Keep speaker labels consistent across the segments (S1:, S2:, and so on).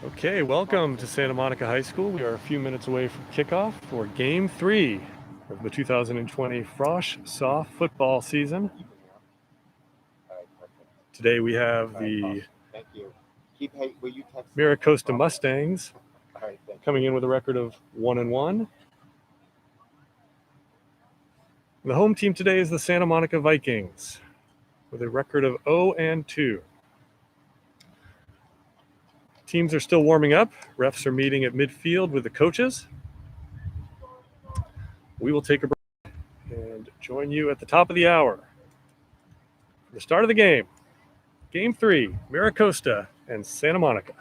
S1: Okay, welcome to Santa Monica High School. We are a few minutes away from kickoff for Game 3 of the 2020 frosh soph football season. Today we have the Mira Costa Mustangs coming in with a record of 1-1. The home team today is the Santa Monica Vikings with a record of 0-2. Teams are still warming up. Refs are meeting at midfield with the coaches. We will take a break and join you at the top of the hour for the start of the game. Game 3, Mira Costa and Santa Monica.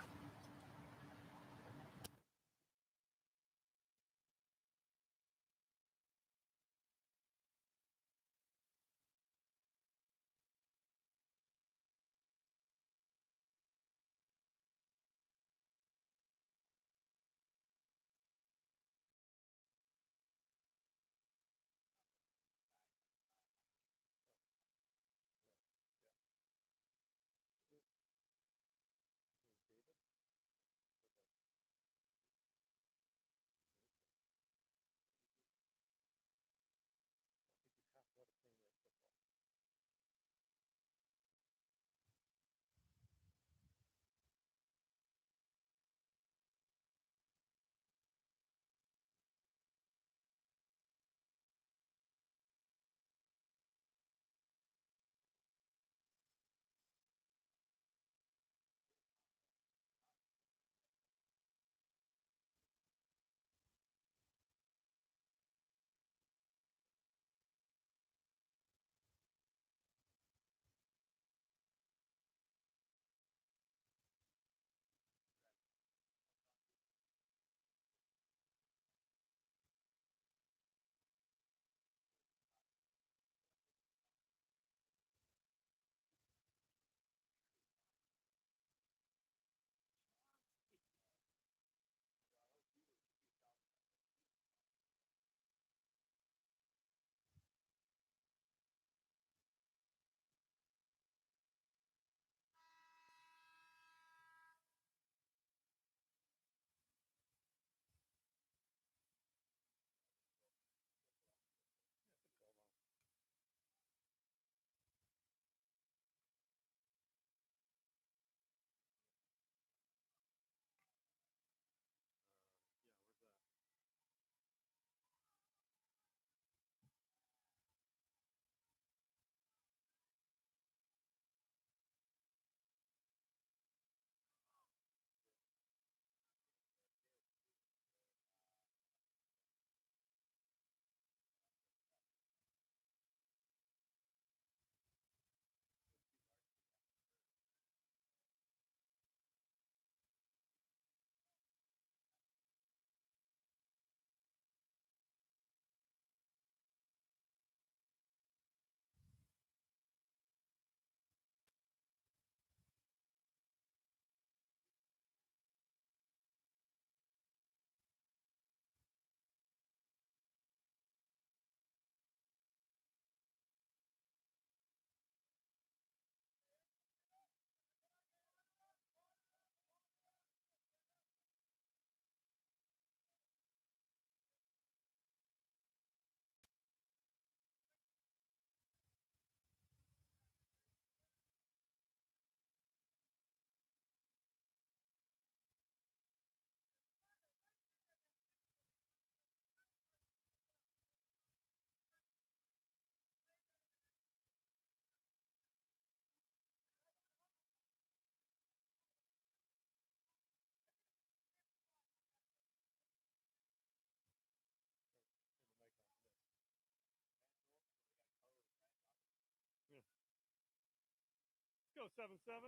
S1: Let's go 7-7.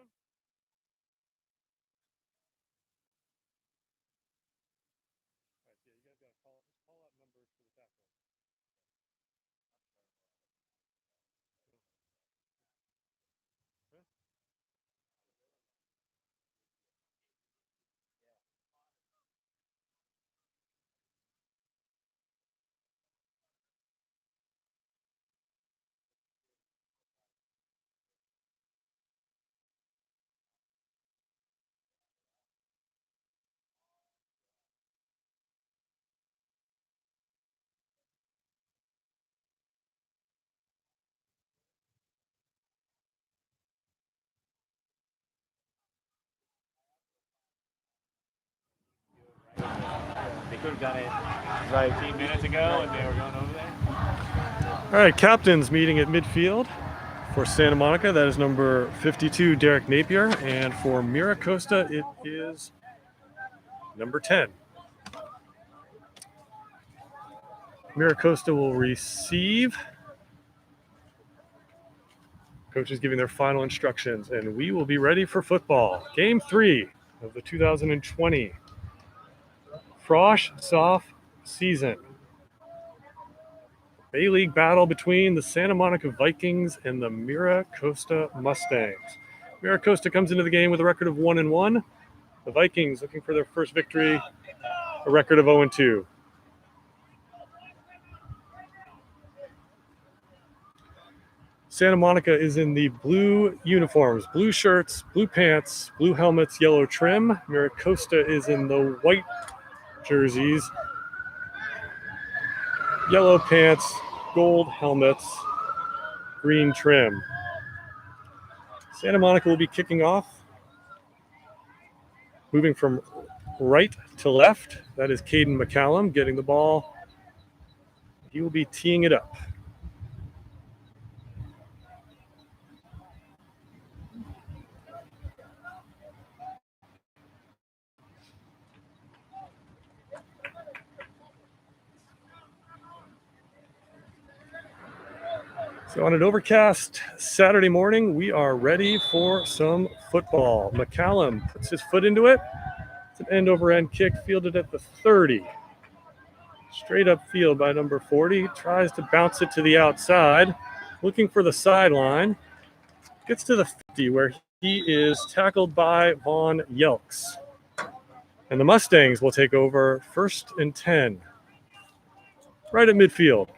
S1: All right, so yeah, you guys got to call out numbers for the tackle. Okay?
S2: could have done it right 15 minutes ago, and they were going over there.
S1: All right, captains meeting at midfield. For Santa Monica, that is number 52, Derek Napier. And for Mira Costa, it is number 10. Mira Costa will receive. Coaches giving their final instructions, and we will be ready for football. Game 3 of the 2020 frosh soph season. Bay League battle between the Santa Monica Vikings and the Mira Costa Mustangs. Mira Costa comes into the game with a record of 1-1. The Vikings looking for their first victory, a record of 0-2. Santa Monica is in the blue uniforms, blue shirts, blue pants, blue helmets, yellow trim. Mira Costa is in the white jerseys, yellow pants, gold helmets, green trim. Santa Monica will be kicking off, moving from right to left. That is Caden McCallum getting the ball. He will be teeing it up. So on an overcast Saturday morning, we are ready for some football. McCallum puts his foot into it. It's an end-over-end kick fielded at the 30. Straight up field by number 40. Tries to bounce it to the outside, looking for the sideline. Gets to the 50 where he is tackled by Vaughn Yelks. And the Mustangs will take over 1st and 10. Right at midfield.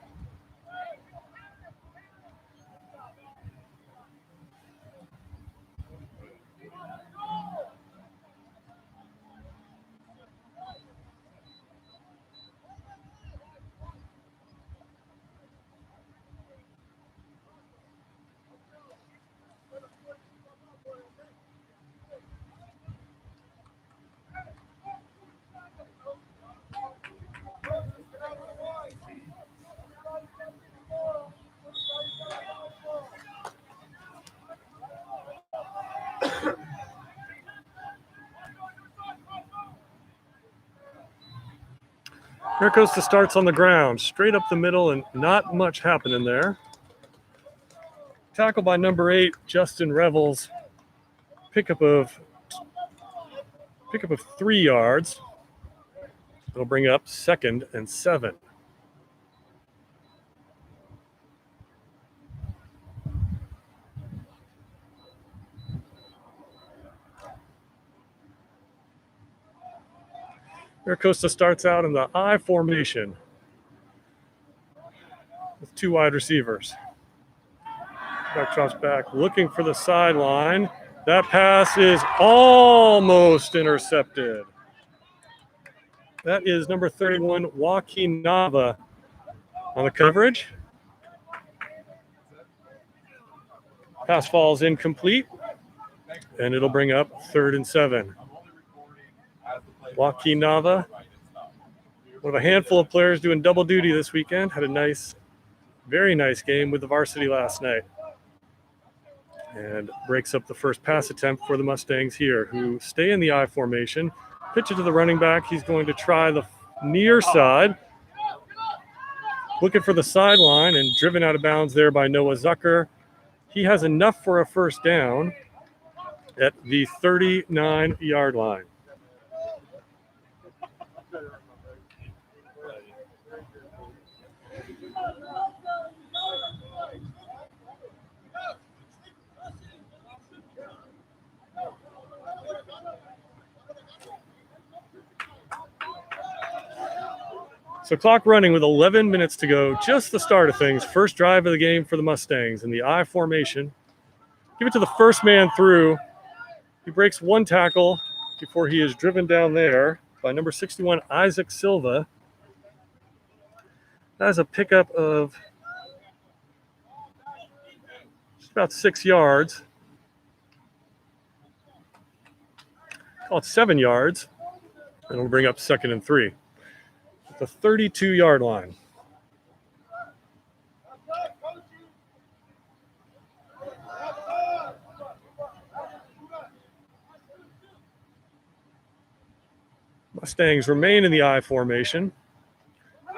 S1: Mira Costa starts on the ground, straight up the middle, and not much happening there. Tackle by number 8, Justin Revels. Pickup of 3 yards. It'll bring up 2nd and 7. Mira Costa starts out in the I formation with 2 wide receivers. Back drops back, looking for the sideline. That pass is almost intercepted. That is number 31, Joaquin Nava on the coverage. Pass falls incomplete, and it'll bring up 3rd and 7. Joaquin Nava, one of a handful of players doing double duty this weekend, had a nice, very nice game with the varsity last night. And breaks up the first pass attempt for the Mustangs here, who stay in the I formation. Pitch it to the running back. He's going to try the near side. Looking for the sideline and driven out of bounds there by Noah Zucker. He has enough for a first down at the 39-yard line. So clock running with 11 minutes to go, just the start of things. First drive of the game for the Mustangs in the I formation. Give it to the first man through. He breaks 1 tackle before he is driven down there by number 61, Isaac Silva. That is a pickup of just about 6 yards. Call it 7 yards. And it'll bring up 2nd and 3. the 32-yard line. Mustangs remain in the I formation.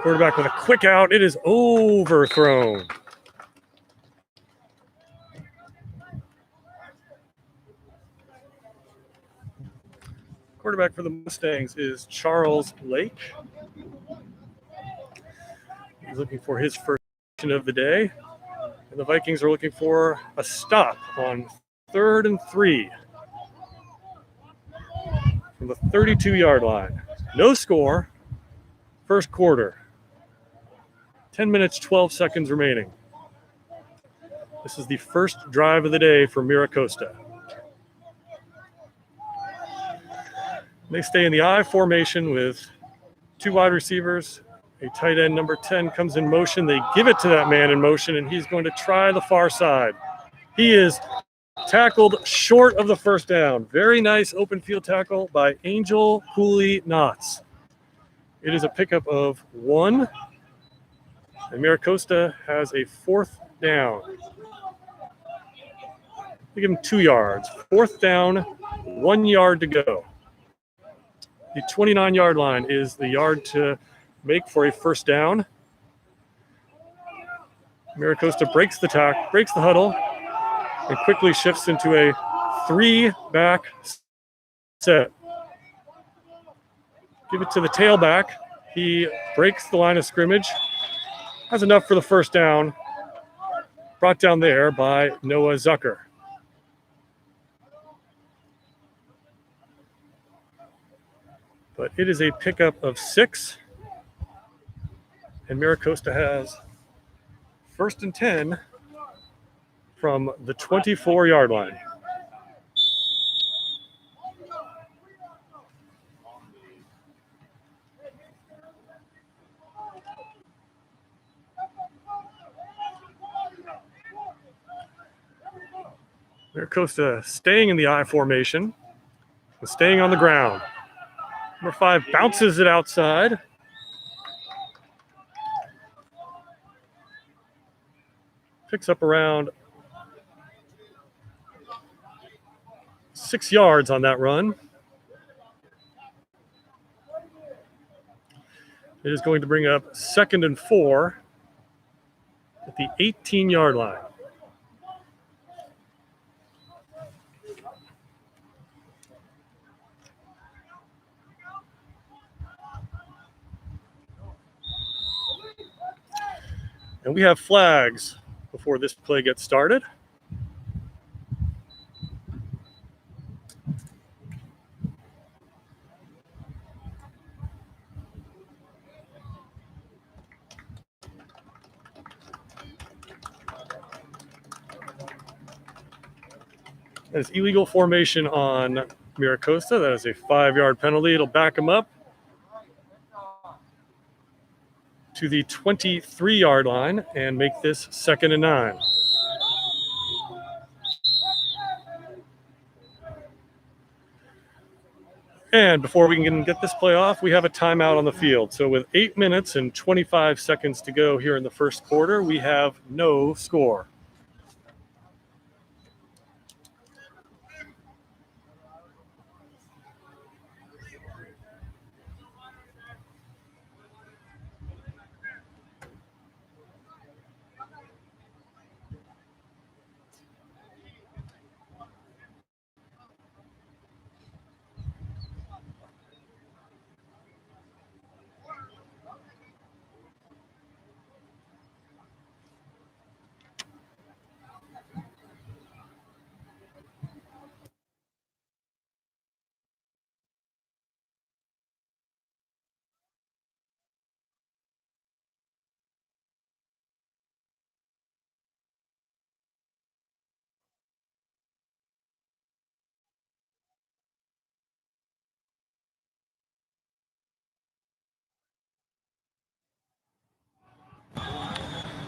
S1: Quarterback with a quick out. It is overthrown. Quarterback for the Mustangs is Charles Lake. He's looking for his first of the day. And the Vikings are looking for a stop on 3rd and 3 from the 32-yard line. No score. First quarter. 10 minutes, 12 seconds remaining. This is the first drive of the day for Mira Costa. They stay in the I formation with 2 wide receivers. A tight end, number 10, comes in motion. They give it to that man in motion, and he's going to try the far side. He is tackled short of the first down. Very nice open field tackle by Angel Cooley Knotts. It is a pickup of 1, and Mira Costa has a 4th down. They give him 2 yards. 4th down, 1 yard to go. The 29-yard line is the yard to make for a first down. Mira Costa breaks the huddle, and quickly shifts into a 3-back set. Give it to the tailback. He breaks the line of scrimmage. Has enough for the first down. Brought down there by Noah Zucker. But it is a pickup of 6. And Mira Costa has 1st and 10 from the 24-yard line. Mira Costa staying in the I formation and staying on the ground. Number 5 bounces it outside. Picks up around 6 yards on that run. It is going to bring up 2nd and 4 at the 18-yard line. And we have flags before this play gets started. That is illegal formation on Mira Costa. That is a 5-yard penalty. It'll back him up to the 23-yard line and make this 2nd and 9. And before we can get this play off, we have a timeout on the field. So with 8 minutes and 25 seconds to go here in the first quarter, we have no score.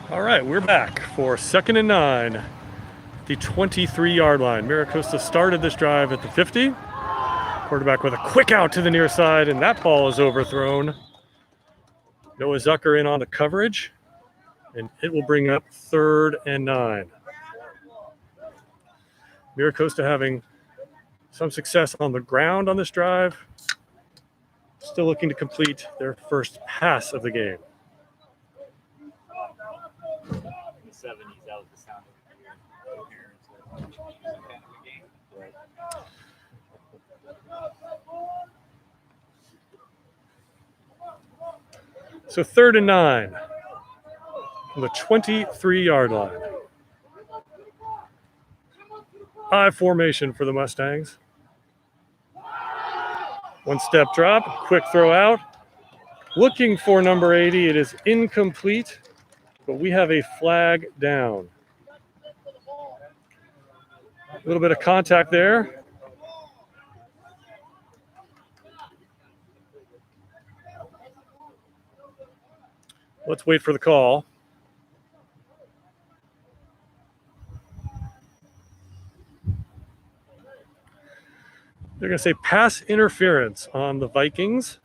S1: All right, we're back for 2nd and 9, the 23-yard line. Mira Costa started this drive at the 50. Quarterback with a quick out to the near side, and that ball is overthrown. Noah Zucker in on the coverage, and it will bring up 3rd and 9. Mira Costa having some success on the ground on this drive. Still looking to complete their first pass of the game.
S2: In the 70s, that was the sound of the game.
S1: So 3rd and 9 from the 23-yard line. I formation for the Mustangs. 1-step drop, quick throw out. Looking for number 80. It is incomplete, but we have a flag down. A little bit of contact there. Let's wait for the call. They're going to say pass interference on the Vikings.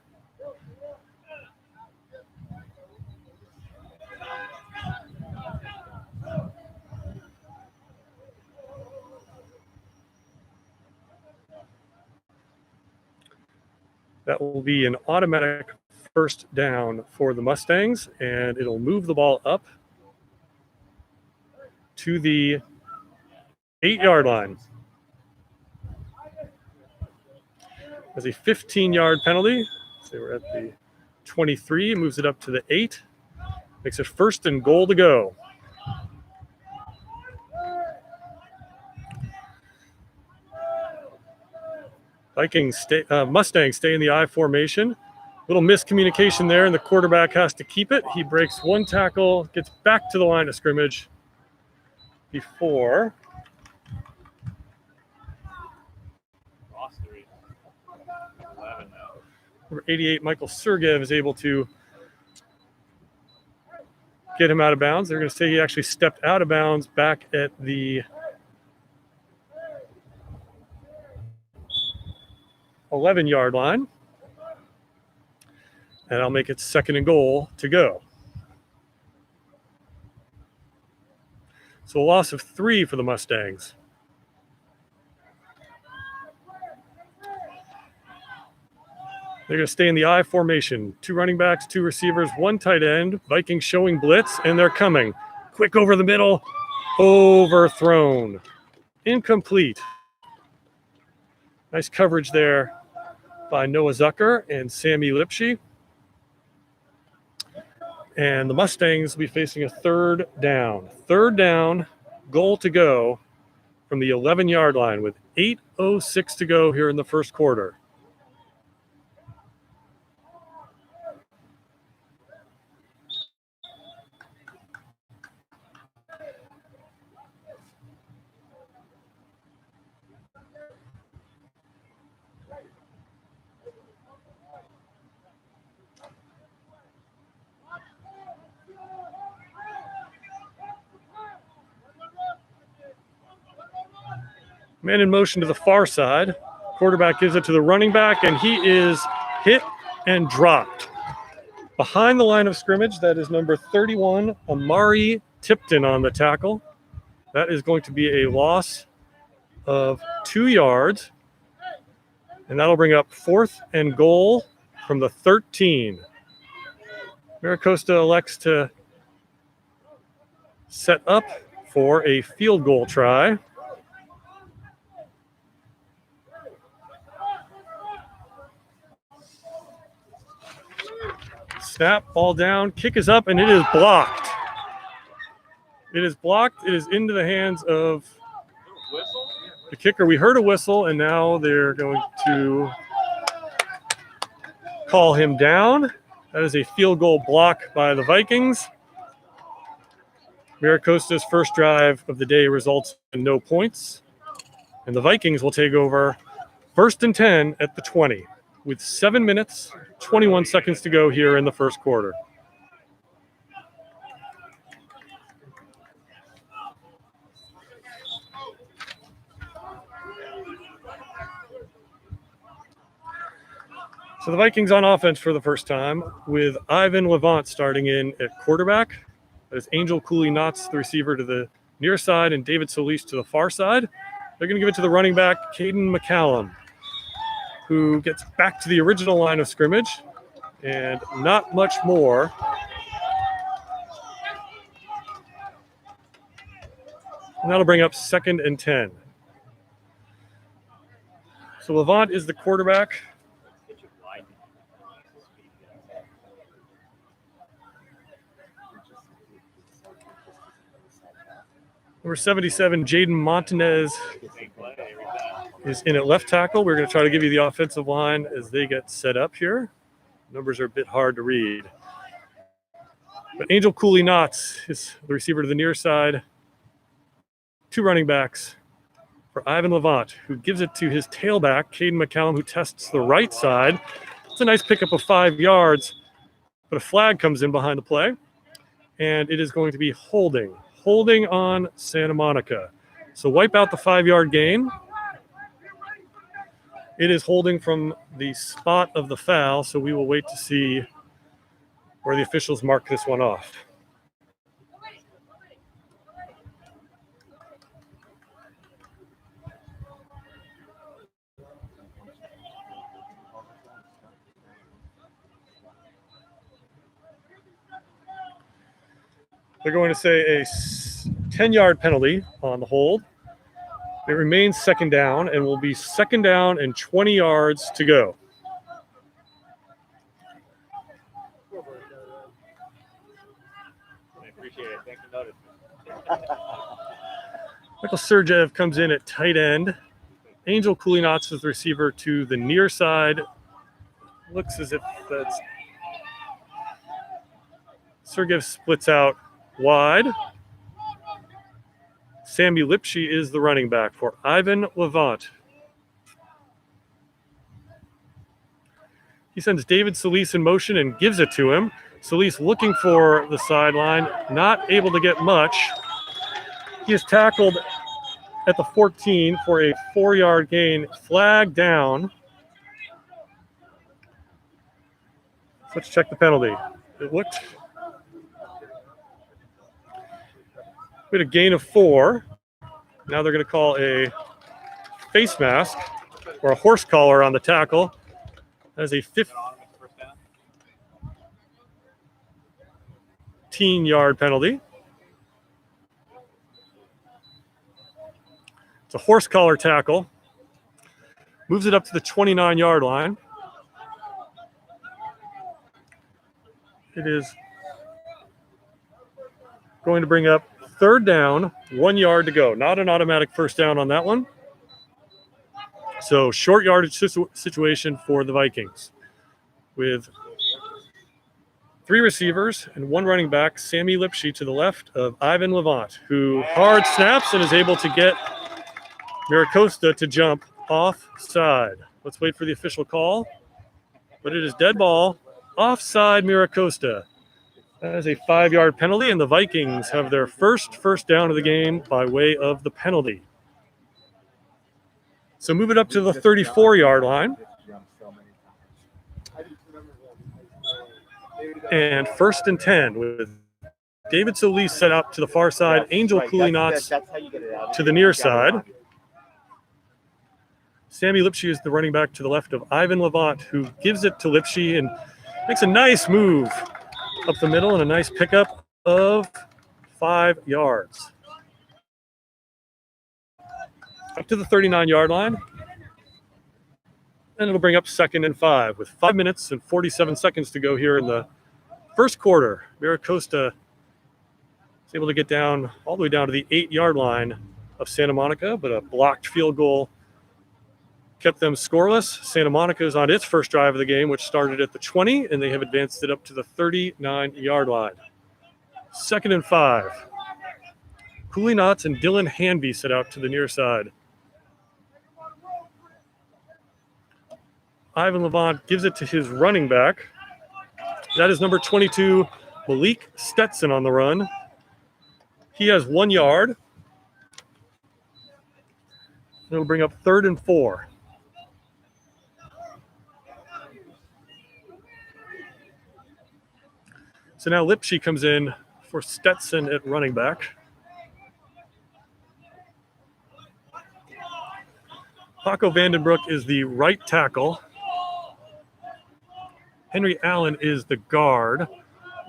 S1: That will be an automatic first down for the Mustangs, and it'll move the ball up to the 8-yard line. As a 15-yard penalty. So we're at the 23, moves it up to the 8. Makes it 1st and goal to go. Mustangs stay in the I formation. Little miscommunication there, and the quarterback has to keep it. He breaks one tackle, gets back to the line of scrimmage before. Number 88, Michael Sergev, is able to get him out of bounds. They're going to say he actually stepped out of bounds back at the 11-yard line. And I'll make it 2nd and goal to go. So a loss of 3 for the Mustangs. They're going to stay in the I formation. 2 running backs, 2 receivers, 1 tight end. Vikings showing blitz, and they're coming. Quick over the middle. Overthrown. Incomplete. Nice coverage there by Noah Zucker and Sammy Lipsche. And the Mustangs will be facing a 3rd down. 3rd down, goal to go from the 11-yard line with 8:06 to go here in the first quarter. Man in motion to the far side. Quarterback gives it to the running back, and he is hit and dropped. Behind the line of scrimmage, that is number 31, Amari Tipton on the tackle. That is going to be a loss of 2 yards, and that'll bring up 4th and goal from the 13. Mira Costa elects to set up for a field goal try. Snap, ball down, kick is up, and it is blocked. It is blocked. It is into the hands of the kicker. We heard a whistle, and now they're going to call him down. That is a field goal block by the Vikings. Mira Costa's first drive of the day results in no points. And the Vikings will take over 1st and 10 at the 20 with 7 minutes, 21 seconds to go here in the first quarter. So the Vikings on offense for the first time with Ivan Levant starting in at quarterback. That is Angel Cooley-Knotts, the receiver, to the near side, and David Solis to the far side. They're going to give it to the running back, Caden McCallum, who gets back to the original line of scrimmage, and not much more. And that'll bring up 2nd and 10. So Levant is the quarterback. Number 77, Jaden Montanez, is in at left tackle. We're going to try to give you the offensive line as they get set up here. Numbers are a bit hard to read. But Angel Cooley-Knotts is the receiver to the near side. 2 running backs for Ivan Levant, who gives it to his tailback, Caden McCallum, who tests the right side. It's a nice pickup of 5 yards, but a flag comes in behind the play, and it is going to be holding on Santa Monica. So wipe out the 5-yard gain. It is holding from the spot of the foul, so we will wait to see where the officials mark this one off. They're going to say a 10-yard penalty on the hold. It remains 2nd down and will be 2nd down and 20 yards to go.
S2: I appreciate it. Thanks for noticing.
S1: Michael Sergev comes in at tight end. Angel Cooley-Knotts is the receiver to the near side. Looks as if that's... Sergev splits out wide. Sammy Lipshy is the running back for Ivan Levant. He sends David Solis in motion and gives it to him. Solis looking for the sideline, not able to get much. He is tackled at the 14 for a 4-yard gain. Flag down. Let's check the penalty. It looked... We had a gain of 4. Now they're going to call a face mask or a horse collar on the tackle. That is a 15-yard penalty. It's a horse collar tackle. Moves it up to the 29-yard line. It is going to bring up 3rd down, 1 yard to go. Not an automatic first down on that one. So short yardage situation for the Vikings with 3 receivers and 1 running back, Sammy Lipshy to the left of Ivan Levant, who hard snaps and is able to get Mira Costa to jump offside. Let's wait for the official call. But it is dead ball, offside Mira Costa. That is a 5-yard penalty, and the Vikings have their first down of the game by way of the penalty. So move it up to the 34-yard line. And 1st and 10 with David Solis set up to the far side, Angel Cooley-Knotts to the near side. Sammy Lipshy is the running back to the left of Ivan Levant, who gives it to Lipshy and makes a nice move up the middle and a nice pickup of 5 yards. Up to the 39-yard line. And it'll bring up 2nd and 5 with 5 minutes and 47 seconds to go here in the first quarter. Mira Costa is able to get down all the way down to the 8-yard line of Santa Monica, but a blocked field goal kept them scoreless. Santa Monica is on its first drive of the game, which started at the 20, and they have advanced it up to the 39-yard line. 2nd and 5. Cooley-Knotts and Dylan Hanby set out to the near side. Ivan Levant gives it to his running back. That is number 22, Malik Stetson on the run. He has 1 yard. It'll bring up 3rd and 4. So now Lipschi comes in for Stetson at running back. Paco Vandenbroek is the right tackle. Henry Allen is the guard,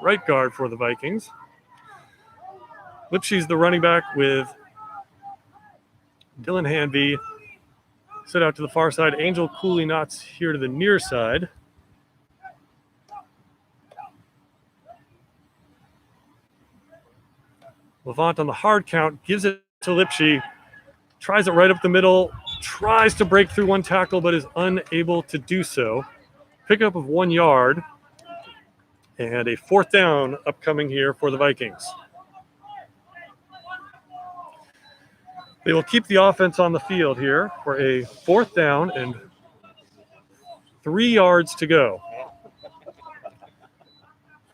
S1: right guard for the Vikings. Lipschi's the running back with Dylan Hanvey set out to the far side. Angel Cooley-Knotts here to the near side. Levant on the hard count, gives it to Lipschi, tries it right up the middle, tries to break through one tackle, but is unable to do so. Pickup of 1 yard, and a 4th down upcoming here for the Vikings. They will keep the offense on the field here for a 4th down and 3 yards to go.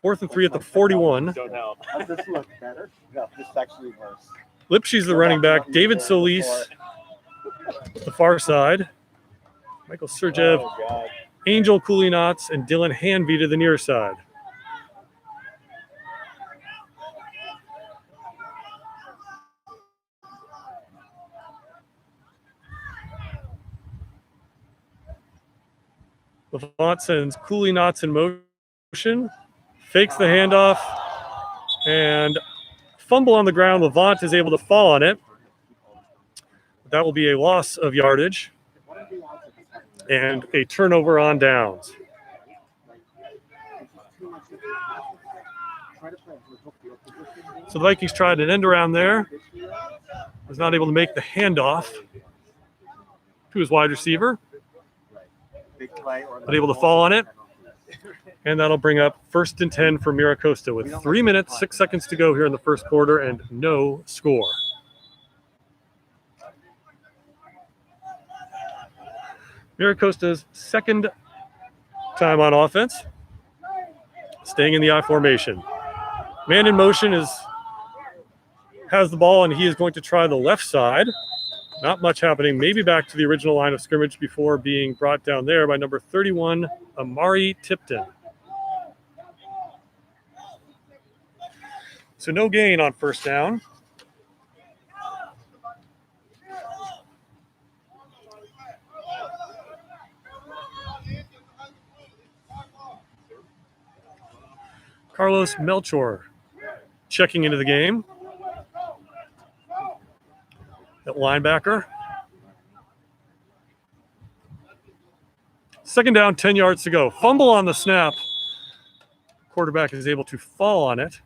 S1: 4th and 3 at the 41.
S2: Don't help.
S3: Does this look better? No, this is actually worse.
S1: Lipschi's the running back. David Solis, the far side. Michael Sergev,
S3: Oh, God.
S1: Angel Cooley-Knotts, and Dylan Hanvey to the near side. Levant sends Cooley-Knotts in motion, fakes the handoff, and fumble on the ground. Levant is able to fall on it. That will be a loss of yardage and a turnover on downs. So the Vikings tried an end around there. Was not able to make the handoff to his wide receiver, but able to fall on it. And that'll bring up 1st and 10 for Mira Costa with 3 minutes, 6 seconds to go here in the first quarter and no score. Mira Costa's 2nd time on offense, staying in the I formation. Man in motion has the ball, and he is going to try the left side. Not much happening. Maybe back to the original line of scrimmage before being brought down there by number 31, Amari Tipton. So no gain on 1st down. Carlos Melchor checking into the game at linebacker. 2nd down, 10 yards to go. Fumble on the snap. Quarterback is able to fall on it.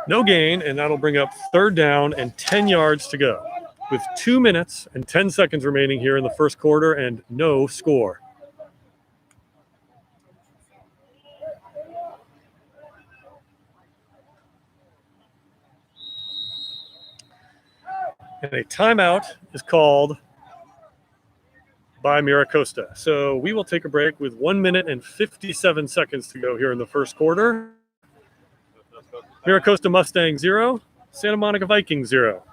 S1: No gain, and that'll bring up 3rd down and 10 yards to go with 2 minutes and 10 seconds remaining here in the first quarter and no score. And a timeout is called by Mira Costa. So we will take a break with 1 minute and 57 seconds to go here in the first quarter. Mira Costa Mustang 0, Santa Monica Vikings 0.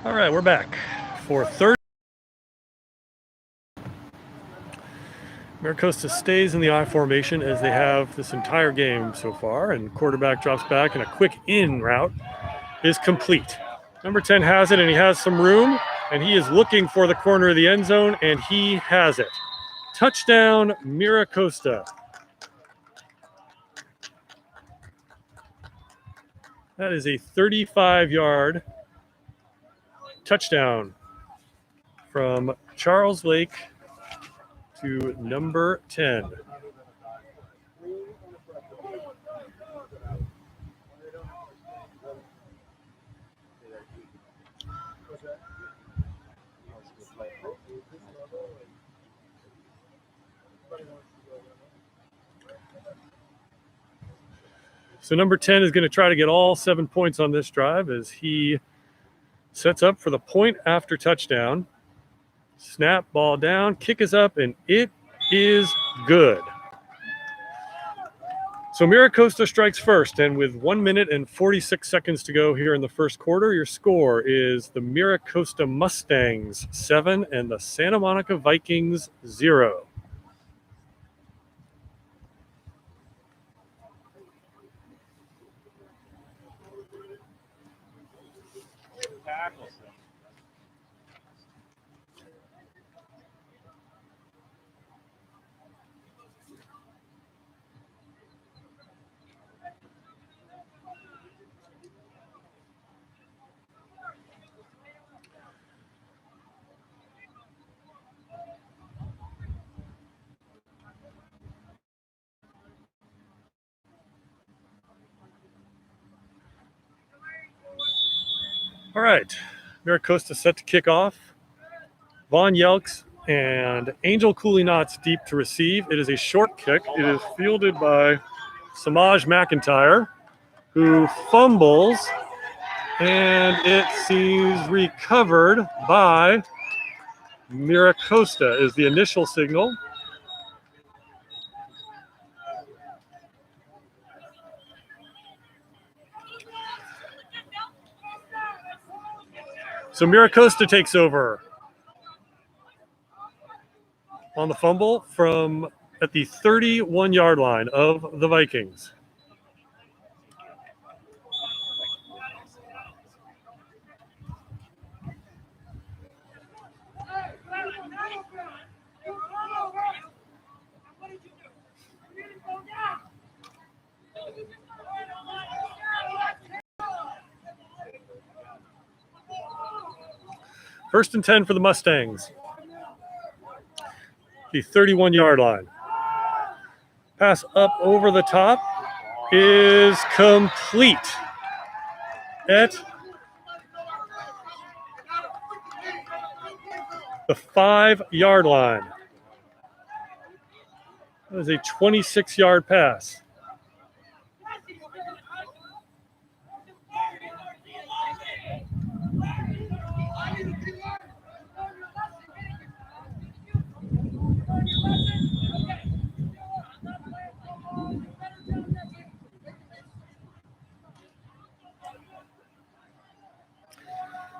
S1: All right, we're back for 3rd. Mira Costa stays in the I formation as they have this entire game so far, and quarterback drops back, and a quick in route is complete. Number 10 has it, and he has some room, and he is looking for the corner of the end zone, and he has it. Touchdown, Mira Costa. That is a 35-yard touchdown from Charles Lake to number 10. So number 10 is going to try to get all 7 points on this drive as he sets up for the point after touchdown. Snap, ball down, kick is up, and it is good. So Mira Costa strikes first, and with 1 minute and 46 seconds to go here in the first quarter, your score is the Mira Costa Mustangs 7 and the Santa Monica Vikings 0. All right, Mira Costa set to kick off. Vaughn Yelks and Angel Cooley-Knotts deep to receive. It is a short kick. It is fielded by Samaj McIntyre, who fumbles, and it seems recovered by Mira Costa is the initial signal. So Mira Costa takes over on the fumble from at the 31-yard line of the Vikings. First and 10 for the Mustangs. The 31-yard line. Pass up over the top is complete at the 5-yard line. That is a 26-yard pass.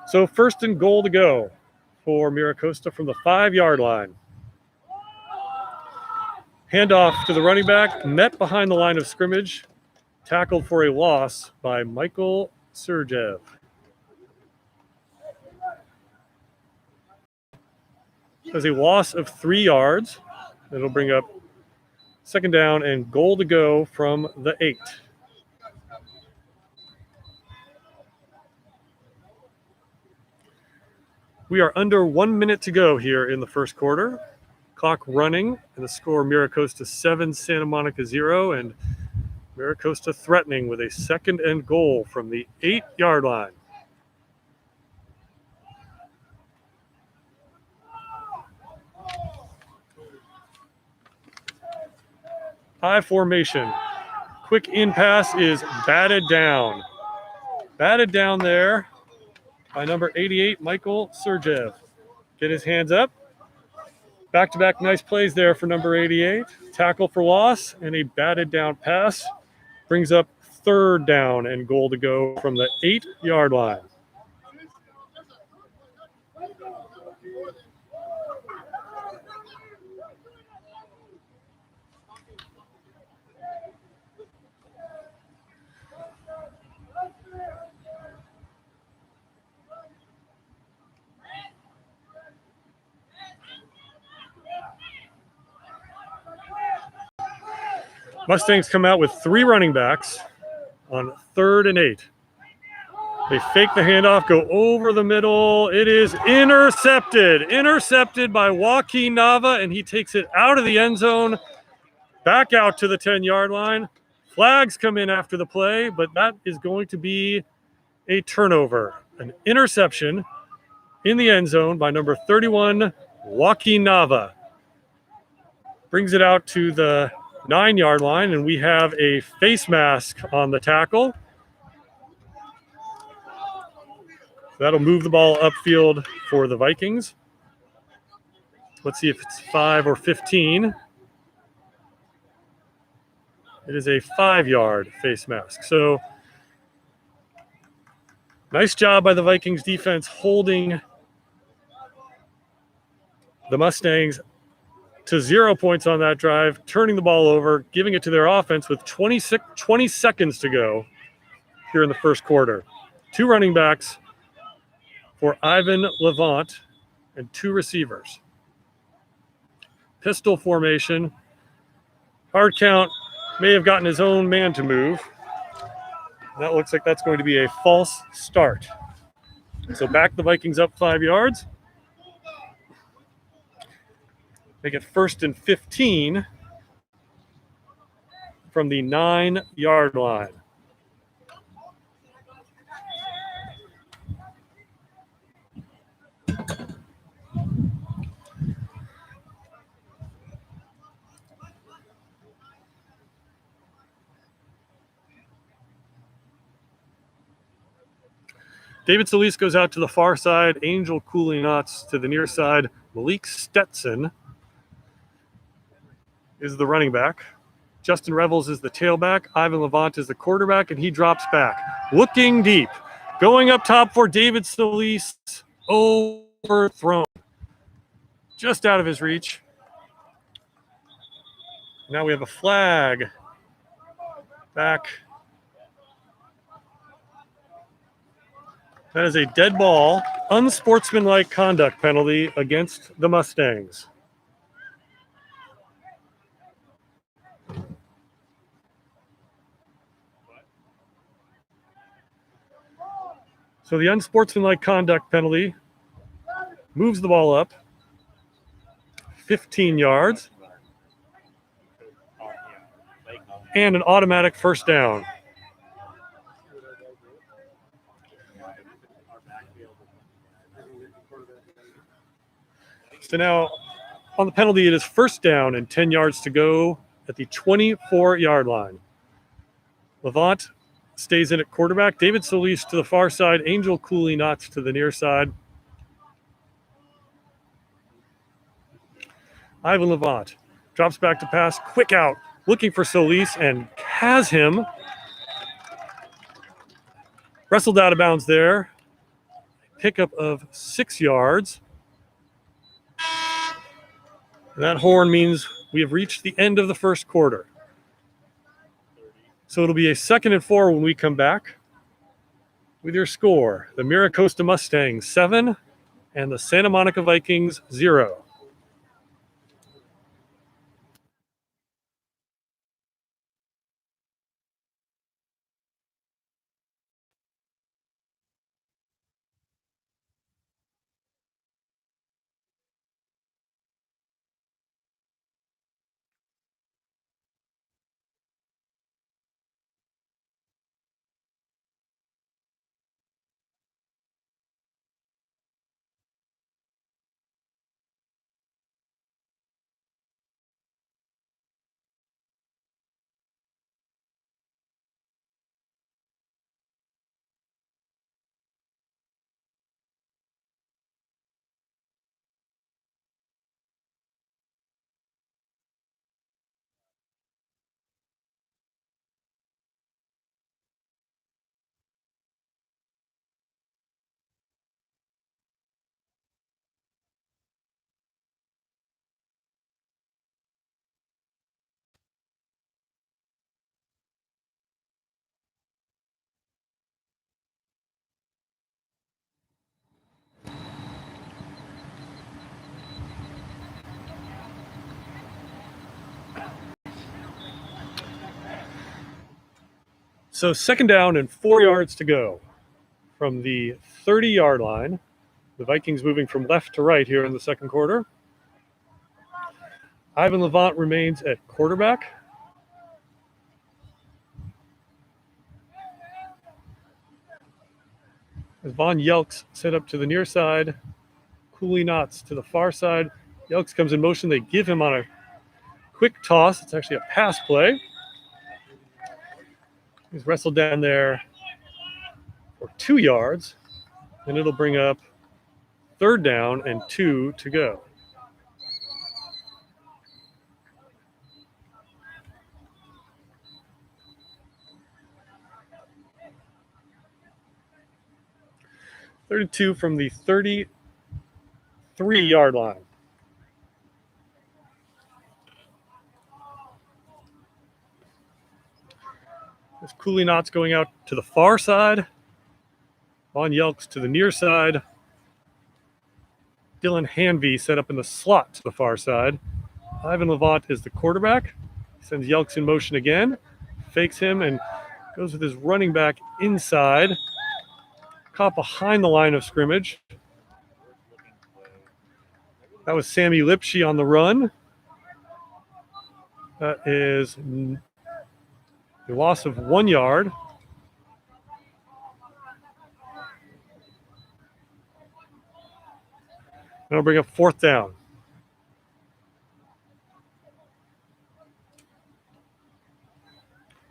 S1: So first and goal to go for Mira Costa from the 5-yard line. Handoff to the running back, met behind the line of scrimmage, tackled for a loss by Michael Sergev. There's a loss of 3 yards. It'll bring up second down and goal to go from the 8. We are under 1 minute to go here in the first quarter. Clock running, and the score Mira Costa 7, Santa Monica 0, and Mira Costa threatening with a second and goal from the 8-yard line. I formation. Quick in pass is batted down. Batted down there by number 88, Michael Sergev. Get his hands up. Back-to-back nice plays there for number 88. Tackle for loss and a batted down pass. Brings up third down and goal to go from the 8-yard line. Mustangs come out with 3 running backs on 3rd and 8. They fake the handoff, go over the middle. It is intercepted. Intercepted by Joaquin Nava, and he takes it out of the end zone, back out to the 10-yard line. Flags come in after the play, but that is going to be a turnover. An interception in the end zone by number 31, Joaquin Nava. Brings it out to the 9-yard line, and we have a face mask on the tackle. That'll move the ball upfield for the Vikings. Let's see if it's 5 or 15. It is a 5-yard face mask. So nice job by the Vikings defense holding the Mustangs to 0 points on that drive, turning the ball over, giving it to their offense with 20 seconds to go here in the first quarter. 2 running backs for Ivan Levant and 2 receivers. Pistol formation. Hard count, may have gotten his own man to move. That looks like that's going to be a false start. So back the Vikings up 5 yards. They get 1st and 15 from the 9-yard line. David Solis goes out to the far side. Angel Cooley-Knotts to the near side. Malik Stetson is the running back. Justin Revels is the tailback. Ivan Levant is the quarterback, and he drops back. Looking deep. Going up top for David Solis. Overthrown. Just out of his reach. Now we have a flag. Back. That is a dead ball, unsportsmanlike conduct penalty against the Mustangs. So the unsportsmanlike conduct penalty moves the ball up 15 yards and an automatic first down. So now on the penalty, it is first down and 10 yards to go at the 24-yard line. Levant stays in at quarterback. David Solis to the far side. Angel Cooley-Knotts to the near side. Ivan Levant drops back to pass. Quick out. Looking for Solis and has him. Wrestled out of bounds there. Pickup of 6 yards. And that horn means we have reached the end of the first quarter. So it'll be a 2nd and 4 when we come back with your score. The Mira Costa Mustangs 7 and the Santa Monica Vikings 0. So 2nd down and 4 yards to go. from the 30-yard line. The Vikings moving from left to right here in the second quarter. Ivan Levant remains at quarterback. As Von Yelks set up to the near side, Cooley Knotts to the far side. Yelks comes in motion. They give him on a quick toss. It's actually a pass play. He's wrestled down there for 2 yards, and it'll bring up 3rd down and 2 to go. .32 from the 33-yard line. As Cooley Knotts going out to the far side. Von Yelks to the near side. Dylan Hanvey set up in the slot to the far side. Ivan Levant is the quarterback. He sends Yelks in motion again. Fakes him and goes with his running back inside. Caught behind the line of scrimmage. That was Sammy Lipsche on the run. That is a loss of 1 yard. That'll bring up 4th down.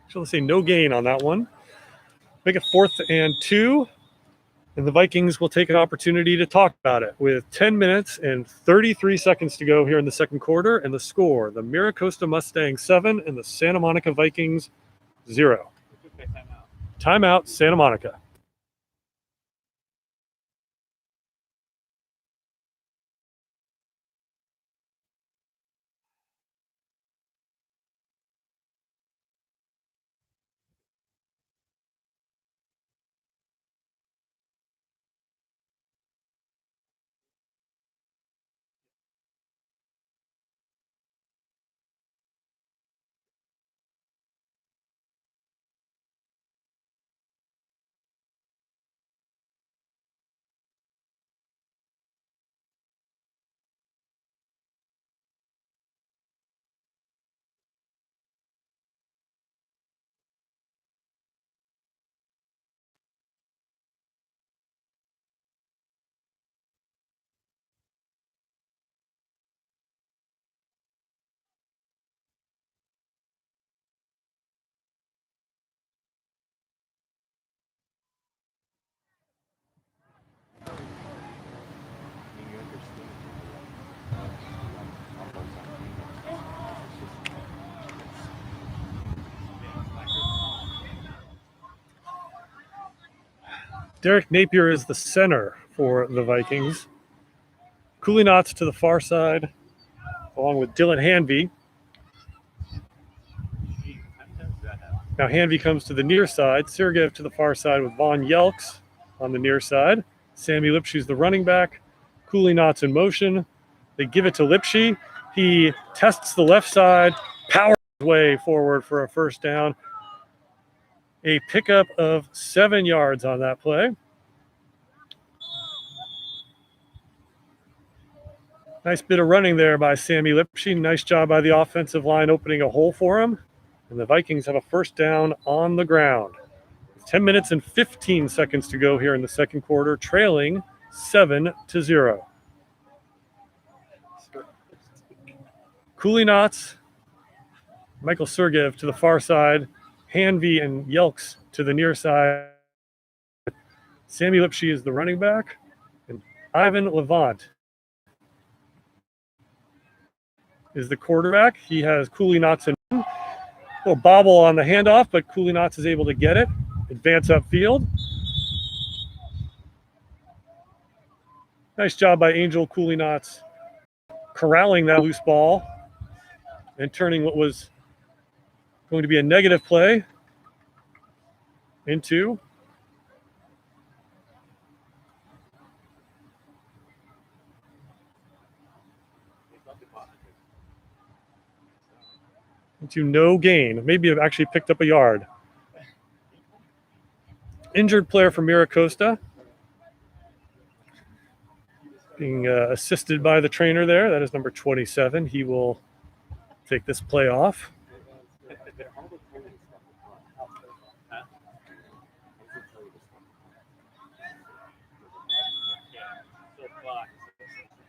S1: So let's say no gain on that one. Make it 4th and 2. And the Vikings will take an opportunity to talk about it with 10 minutes and 33 seconds to go here in the second quarter. And the score, the Mira Costa Mustangs 7 and the Santa Monica Vikings 0. Timeout, Santa Monica. Derek Napier is the center for the Vikings. Cooley Knotts to the far side, along with Dylan Hanvey. Now Hanvey comes to the near side. Sergeyev to the far side with Von Yelks on the near side. Sammy Lipsche's the running back. Cooley Knotts in motion. They give it to Lipsche. He tests the left side, powers his way forward for a 1st down. A pickup of 7 yards on that play. Nice bit of running there by Sammy Lipsche. Nice job by the offensive line opening a hole for him. And the Vikings have a 1st down on the ground. 10 minutes and 15 seconds to go here in the second quarter, trailing 7-0. Cooley Knotts, Michael Sergeyev to the far side, Hanvey and Yelks to the near side. Sammy Lipsche is the running back, and Ivan Levant is the quarterback. He has Cooley Knotts in. A little bobble on the handoff, but Cooley Knotts is able to get it. Advance upfield. Nice job by Angel Cooley Knotts corralling that loose ball and turning what was going to be a negative play into no gain. Maybe it actually picked up a yard. Injured player from Mira Costa. Being assisted by the trainer there. That is number 27. He will take this play off.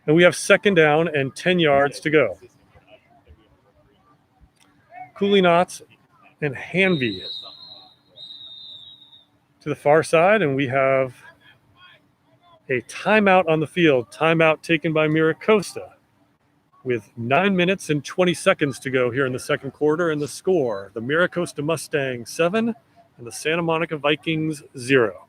S1: And we have second down and 10 yards to go. Cooley Knots and Hanvey to the far side, and we have a timeout on the field. Timeout taken by Mira Costa with 9 minutes and 20 seconds to go here in the second quarter, and the score, the Mira Costa Mustangs 7 and the Santa Monica Vikings 0.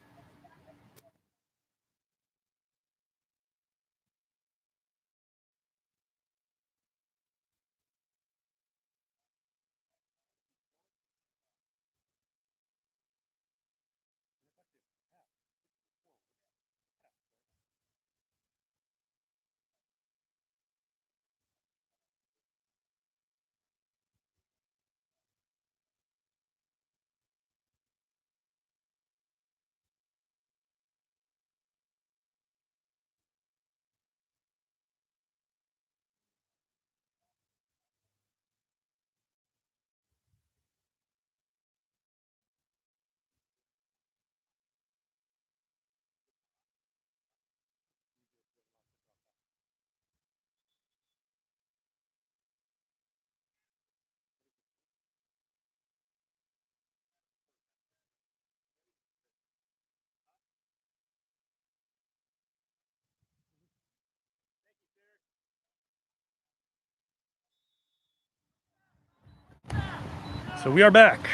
S1: So we are back.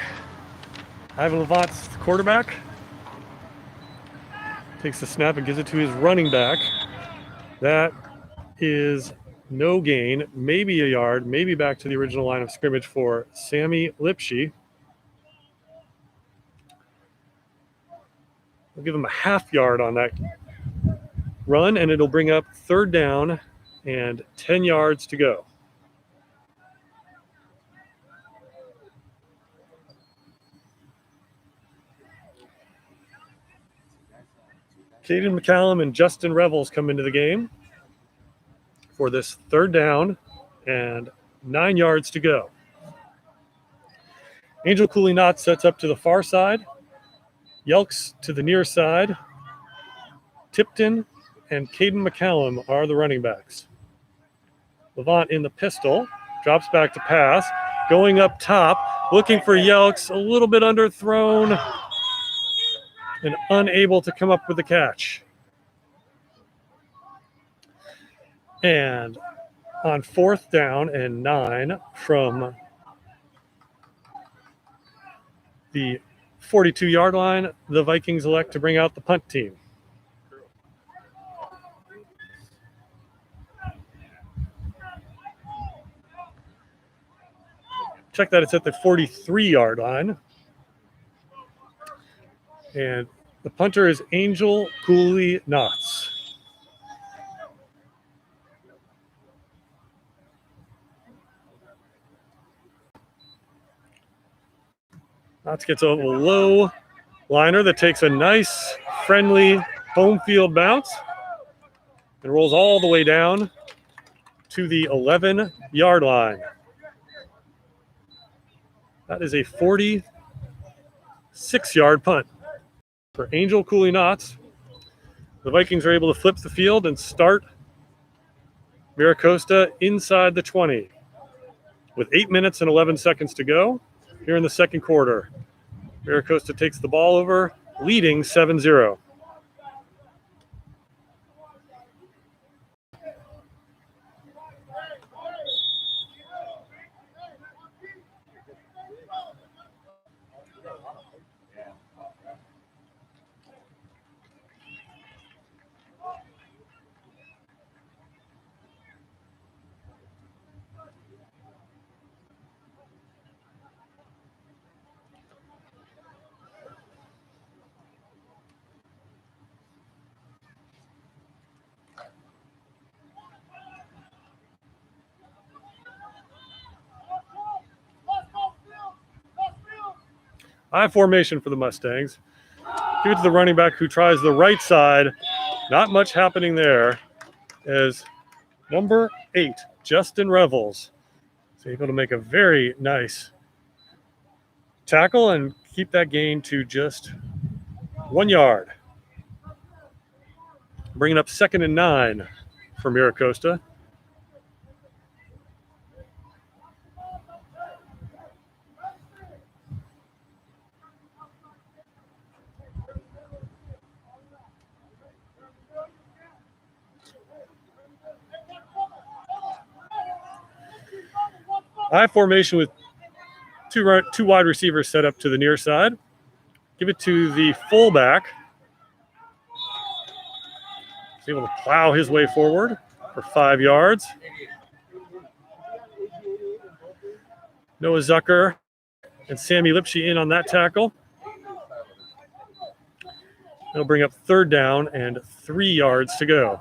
S1: Ivan Levant's the quarterback. Takes the snap and gives it to his running back. That is no gain, maybe a yard, maybe back to the original line of scrimmage for Sammy Lipsche. We'll give him a half yard on that run, and it'll bring up third down and 10 yards to go. Caden McCallum and Justin Revels come into the game for this third down and 9 yards to go. Angel Cooley Knott sets up to the far side. Yelks to the near side. Tipton and Caden McCallum are the running backs. Levant in the pistol, drops back to pass, going up top, looking for Yelks, a little bit underthrown and unable to come up with the catch. And on fourth down and 9 from the 42-yard line, the Vikings elect to bring out the punt team. Check that, it's at the 43-yard line. And the punter is Angel Cooley Knotts. Knotts gets a low liner that takes a nice, friendly home field bounce and rolls all the way down to the 11-yard line. That is a 46-yard punt for Angel Cooley Knotts. The Vikings are able to flip the field and start Mira Costa inside the 20 with 8 minutes and 11 seconds to go here in the second quarter. Mira Costa takes the ball over, leading 7-0. I formation for the Mustangs. Give it to the running back who tries the right side. Not much happening there as number 8, Justin Revels, is able to make a very nice tackle and keep that gain to just 1 yard. Bringing up 2nd and 9 for Mira Costa. I formation with two wide receivers set up to the near side. Give it to the fullback. He's able to plow his way forward for 5 yards. Noah Zucker and Sammy Lipsche in on that tackle. It'll bring up 3rd down and 3 yards to go.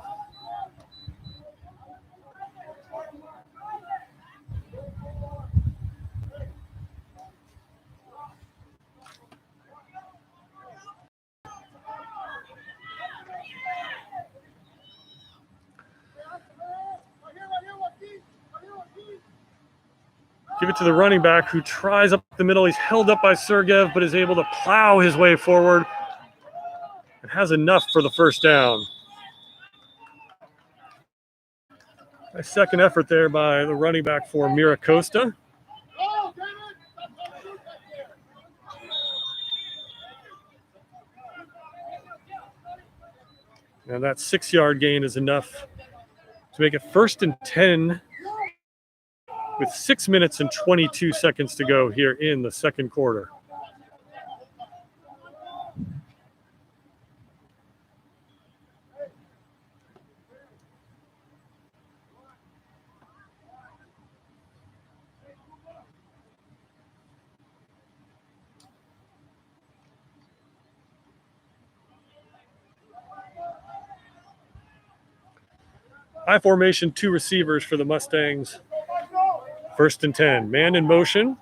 S1: Give it to the running back who tries up the middle. He's held up by Sergev, but is able to plow his way forward and has enough for the 1st down. A second effort there by the running back for Mira Costa. And that 6-yard gain is enough to make it 1st and 10 with 6 minutes and 22 seconds to go here in the 2nd quarter. I formation, 2 receivers for the Mustangs. 1st and 10. Man in motion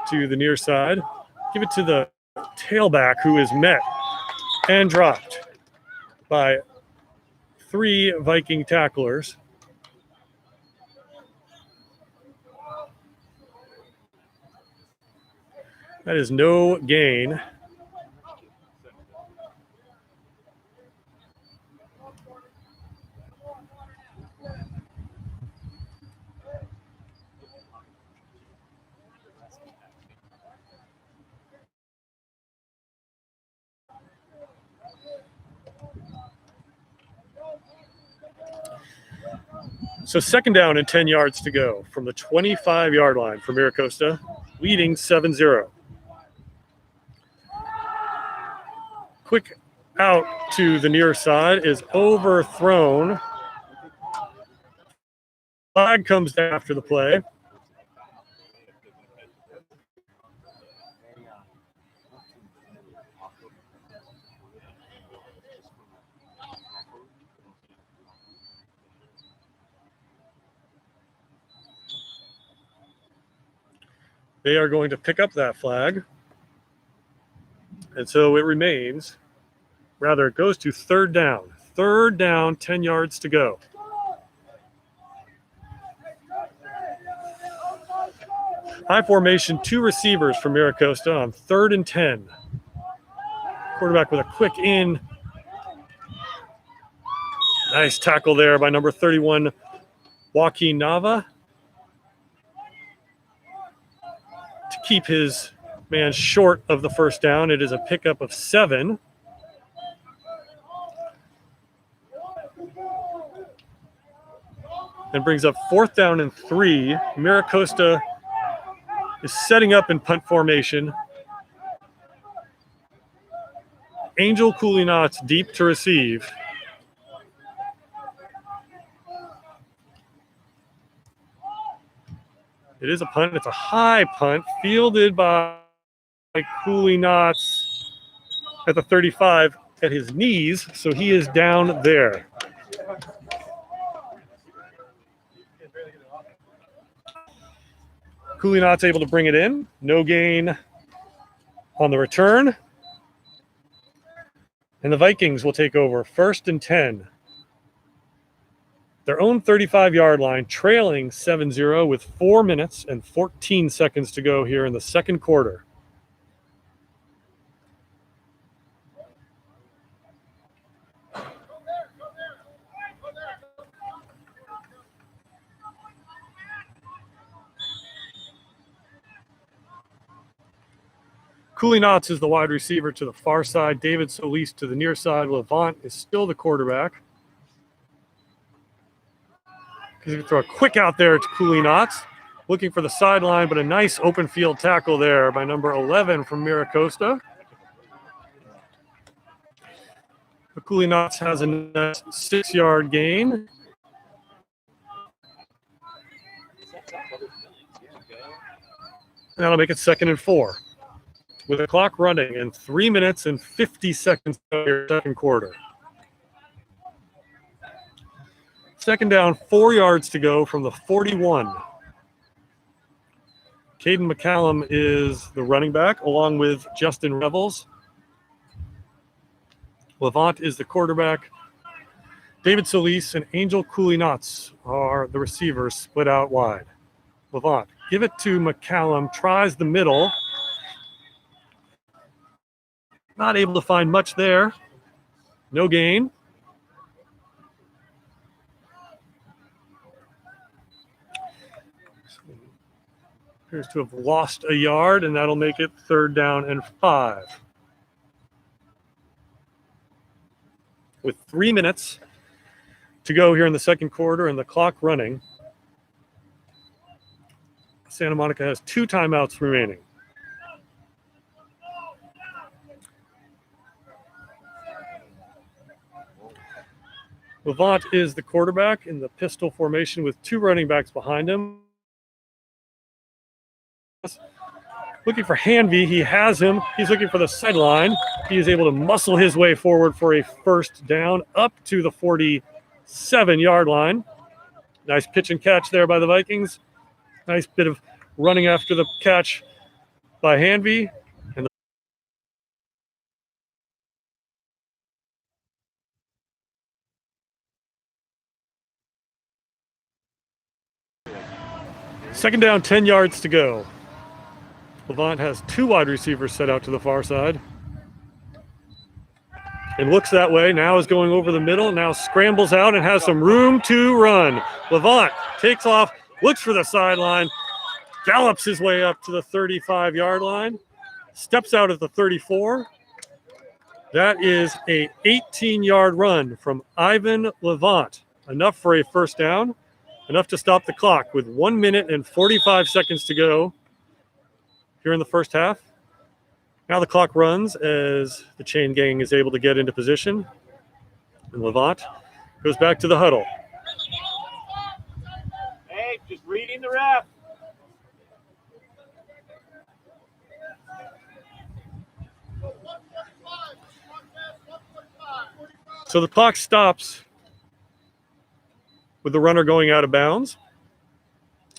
S1: to the near side. Give it to the tailback who is met and dropped by 3 Viking tacklers. That is no gain. So 2nd down and 10 yards to go from the 25-yard line for Mira Costa, leading 7-0. Quick out to the near side is overthrown. Flag comes down after the play. They are going to pick up that flag. And so it remains, rather, it goes to 3rd down. 3rd down, 10 yards to go. High formation, 2 receivers for Mira Costa on 3rd and 10. Quarterback with a quick in. Nice tackle there by number 31, Joaquin Nava, to keep his man short of the 1st down. It is a pickup of 7. And brings up 4th down and 3. Mira Costa is setting up in punt formation. Angel Coulinot's deep to receive. It is a punt. It's a high punt fielded by Coulinot's at the 35 at his knees, so he is down there. Coulinot's able to bring it in. No gain on the return. And the Vikings will take over 1st and 10. Their own 35-yard line, trailing 7-0 with 4 minutes and 14 seconds to go here in the second quarter. Cooley Knotts is the wide receiver to the far side. David Solis to the near side. Levant is still the quarterback. He's going to throw a quick out there to Cooley Knotts. Looking for the sideline, but a nice open field tackle there by number 11 from Mira Costa. But Cooley Knotts has a nice 6-yard gain. And that'll make it 2nd and 4. With the clock running and 3 minutes and 50 seconds of your second quarter. 2nd down, 4 yards to go from the 41. Caden McCallum is the running back, along with Justin Revels. Levant is the quarterback. David Solis and Angel Cooley Knotts are the receivers split out wide. Levant, give it to McCallum, tries the middle. Not able to find much there. No gain. Appears to have lost a yard, and that'll make it 3rd down and 5. With 3 minutes to go here in the second quarter and the clock running, Santa Monica has 2 timeouts remaining. Levant is the quarterback in the pistol formation with 2 running backs behind him. Looking for Hanvey. He has him. He's looking for the sideline. He is able to muscle his way forward for a 1st down up to the 47-yard line. Nice pitch and catch there by the Vikings. Nice bit of running after the catch by Hanvey. And second down, 10 yards to go. Levant has 2 wide receivers set out to the far side. And looks that way. Now is going over the middle. Now scrambles out and has some room to run. Levant takes off, looks for the sideline, gallops his way up to the 35-yard line, steps out at the 34. That is a 18-yard run from Ivan Levant. Enough for a 1st down, enough to stop the clock with 1 minute and 45 seconds to go here in the first half. Now the clock runs as the chain gang is able to get into position. And Levant goes back to the huddle.
S2: Hey, just reading the ref.
S1: So the clock stops with the runner going out of bounds.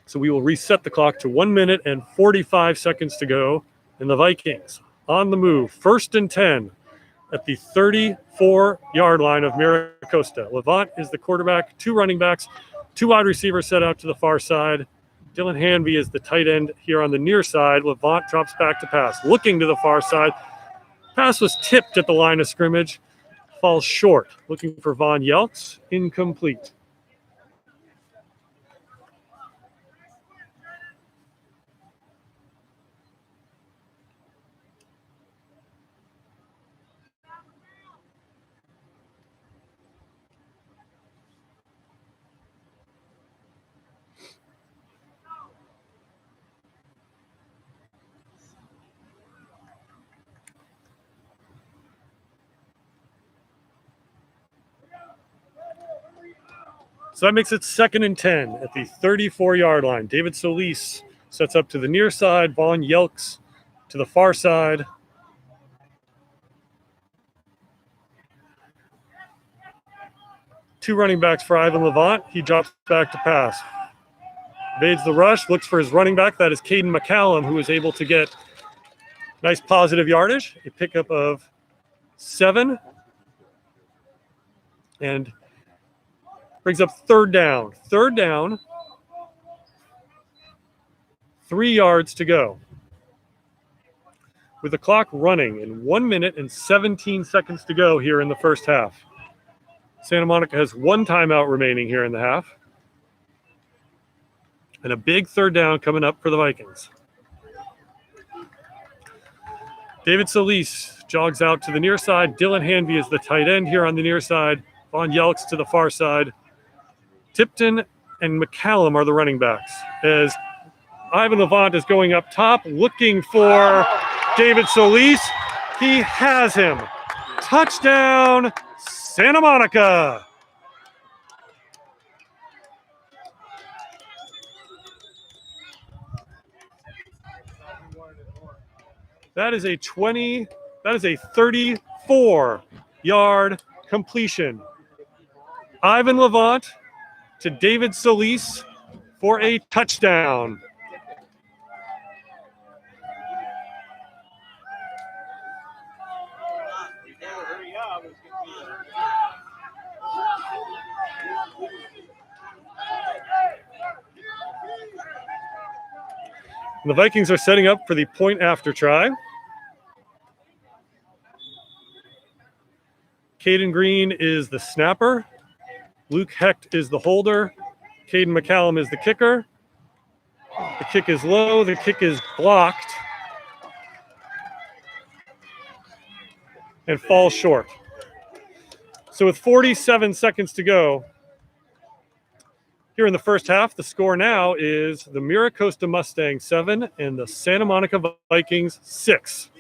S1: So we will reset the clock to 1 minute and 45 seconds to go. And the Vikings on the move, 1st and 10 at the 34-yard line of Mira Costa. Levant is the quarterback, 2 running backs, 2 wide receivers set out to the far side. Dylan Hanvey is the tight end here on the near side. Levant drops back to pass, looking to the far side. Pass was tipped at the line of scrimmage, falls short. Looking for Von Yelks, incomplete. So that makes it 2nd and 10 at the 34-yard line. David Solis sets up to the near side. Von Yelks to the far side. Two running backs for Ivan Levant. He drops back to pass. Evades the rush, looks for his running back. That is Caden McCallum, who is able to get nice positive yardage. A pickup of 7 And brings up third down. Third down, 3 yards to go. With the clock running and 1 minute and 17 seconds to go here in the first half. Santa Monica has 1 timeout remaining here in the half. And a big third down coming up for the Vikings. David Solis jogs out to the near side. Dylan Hanvey is the tight end here on the near side. Von Yelks to the far side. Tipton and McCallum are the running backs. As Ivan Levant is going up top, looking for David Solis. He has him. Touchdown, Santa Monica. That is a 34-yard completion. Ivan Levant to David Solis for a touchdown. The Vikings are setting up for the point after try. Caden Green is the snapper. Luke Hecht is the holder. Caden McCallum is the kicker. The kick is low. The kick is blocked and falls short. So with 47 seconds to go here in the first half, the score now is the Mira Costa Mustangs 7 and the Santa Monica Vikings 6.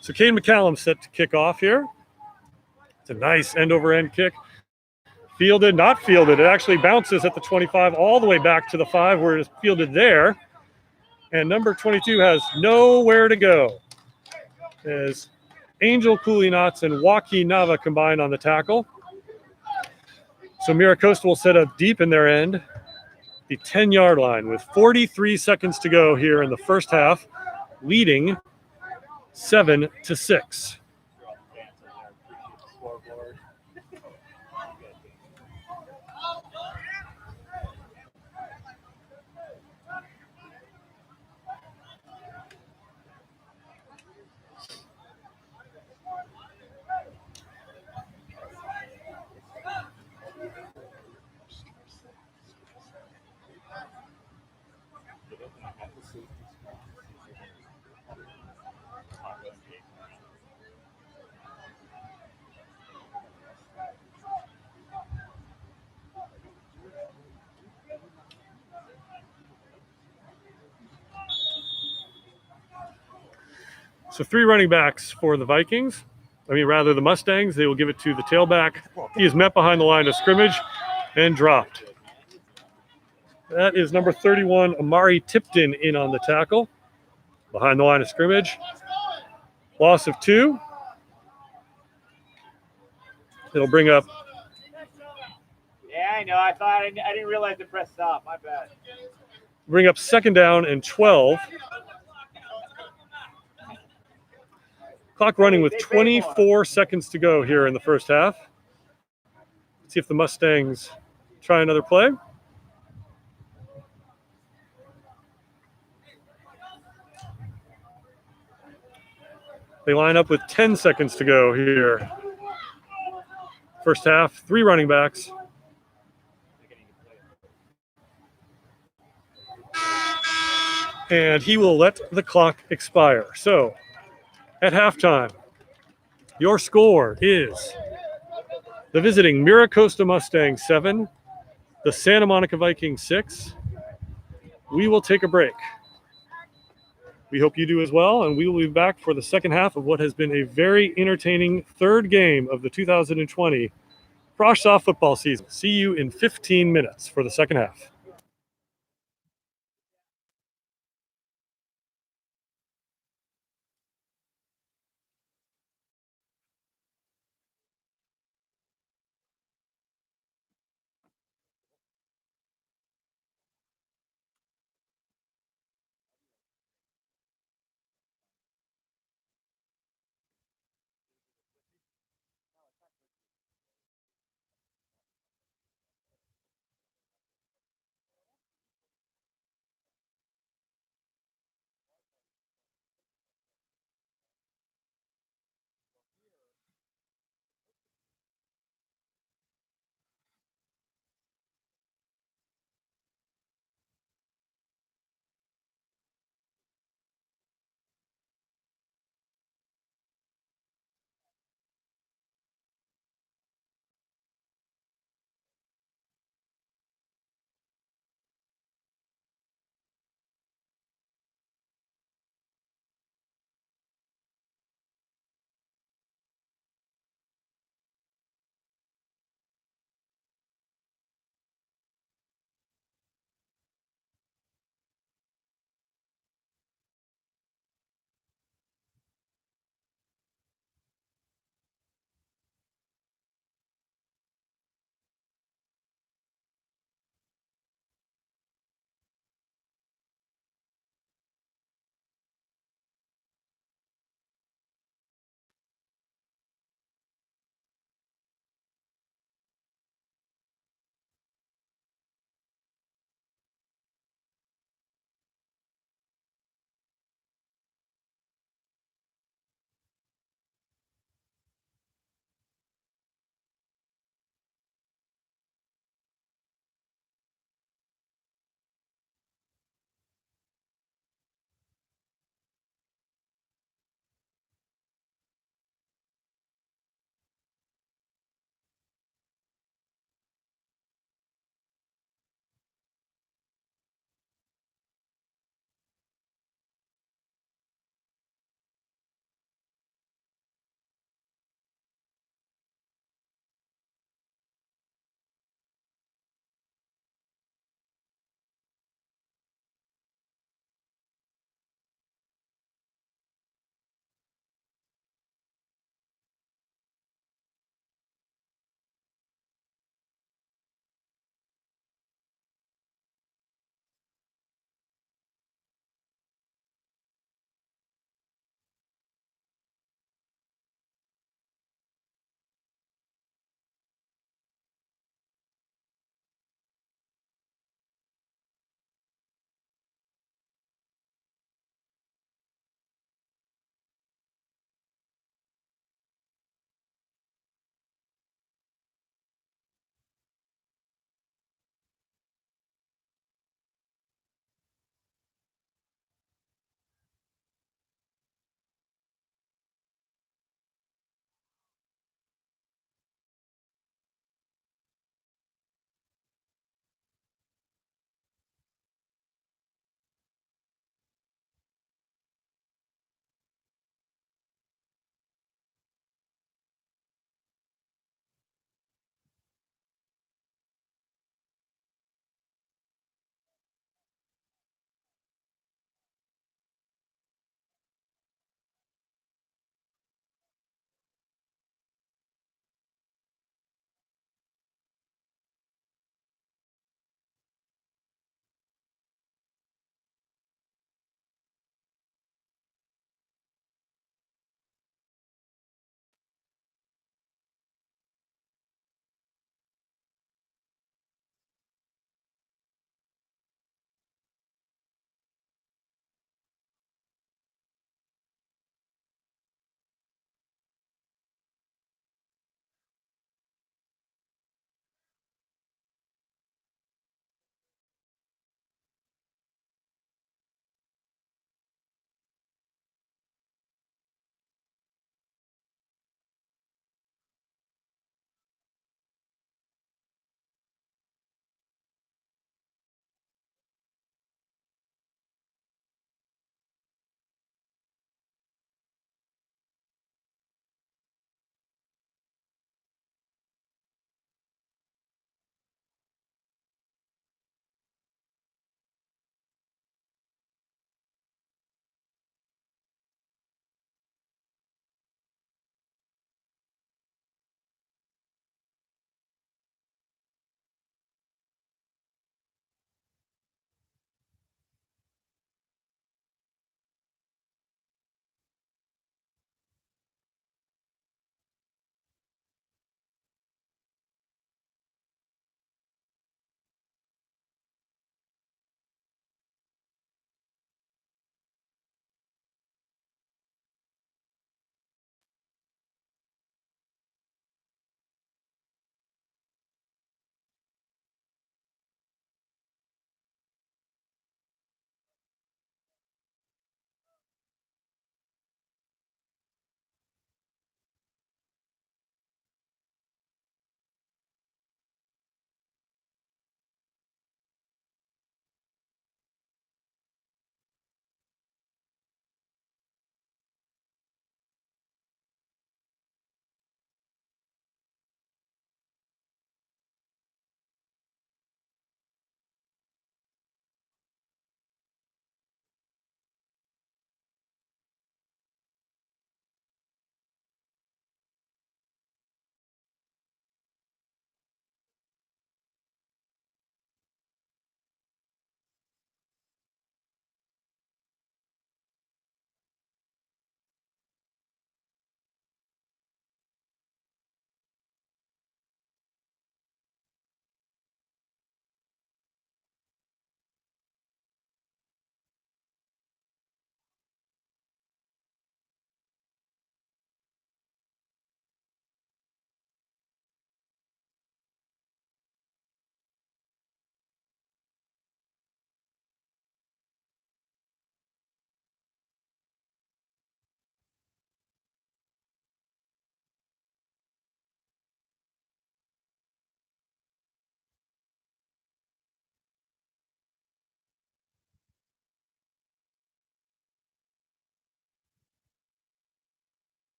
S1: So Caden McCallum set to kick off here. It's a nice end-over-end kick. Fielded, not fielded. It actually bounces at the 25 all the way back to the 5 where it is fielded there. And number 22 has nowhere to go. As Angel Cooley-Knotts and Joaquin Nava combine on the tackle. So Mira Costa will set up deep in their end, the 10-yard line with 43 seconds to go here in the first half, leading 7-6. So 3 running backs for the Vikings. The Mustangs. They will give it to the tailback. He is met behind the line of scrimmage and dropped. That is number 31, Amari Tipton, in on the tackle. Behind the line of scrimmage. Loss of 2. It'll bring up.
S2: Yeah, I know. I didn't realize to press stop. My bad.
S1: Bring up second down and 12. Clock running with 24 seconds to go here in the first half. Let's see if the Mustangs try another play. They line up with 10 seconds to go here. First half, 3 running backs. And he will let the clock expire. So, at halftime, your score is the visiting Mira Costa Mustangs 7, the Santa Monica Vikings 6. We will take a break. We hope you do as well, and we will be back for the second half of what has been a very entertaining third game of the 2020 frosh soft football season. See you in 15 minutes for the second half.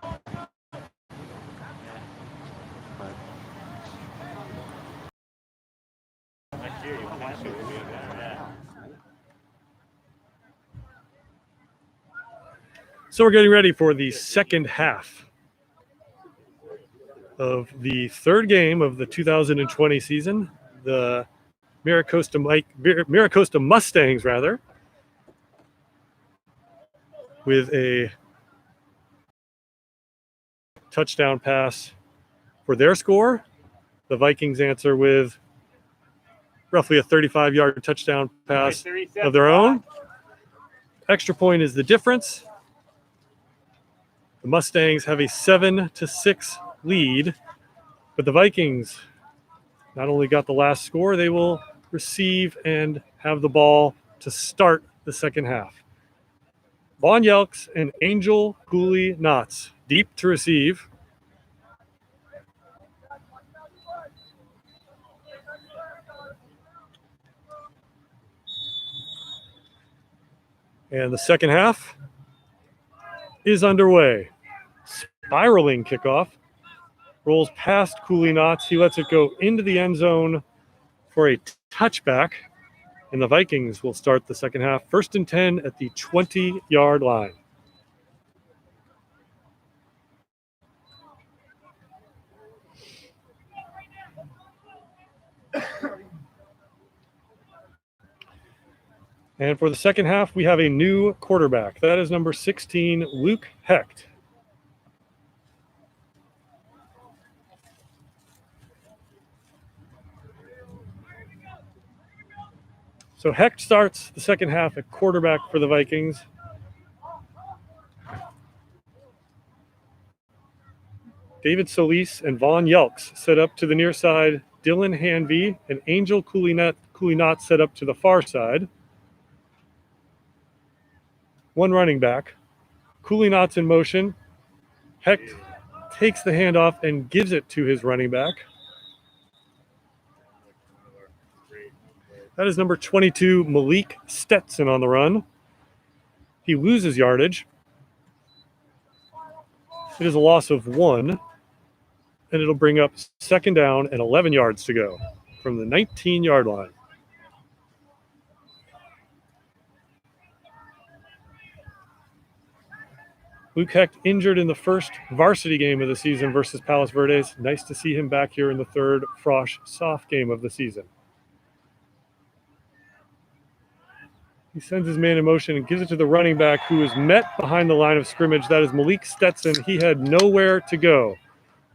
S1: close enough. Yeah. We start with the ball.
S2: Next year, you want that shit to be better. Yeah.
S1: So we're getting ready for the second half of the third game of the 2020 season. The Mira Costa Mustangs, rather, with a touchdown pass for their score. The Vikings answer with roughly a 35-yard touchdown pass of their own. Extra point is the difference. The Mustangs have a 7-6 lead, but the Vikings not only got the last score, they will receive and have the ball to start the second half. Von Yelks and Angel Cooley Knotts deep to receive. And the second half is underway. Spiraling kickoff. Rolls past Cooley Knotts. He lets it go into the end zone for a touchback. And the Vikings will start the second half. 1st and 10 at the 20-yard line. And for the second half, we have a new quarterback. That is number 16, Luke Hecht. So Hecht starts the second half at quarterback for the Vikings. David Solis and Von Yelks set up to the near side. Dylan Hanvey and Angel Cooley Knotts set up to the far side. One running back. Cooley Knotts in motion. Hecht takes the handoff and gives it to his running back. That is number 22, Malik Stetson on the run. He loses yardage. It is a loss of 1, and it'll bring up 2nd down and 11 yards to go from the 19-yard line. Luke Hecht injured in the first varsity game of the season versus Palos Verdes. Nice to see him back here in the third frosh soph game of the season. He sends his man in motion and gives it to the running back, who is met behind the line of scrimmage. That is Malik Stetson. He had nowhere to go.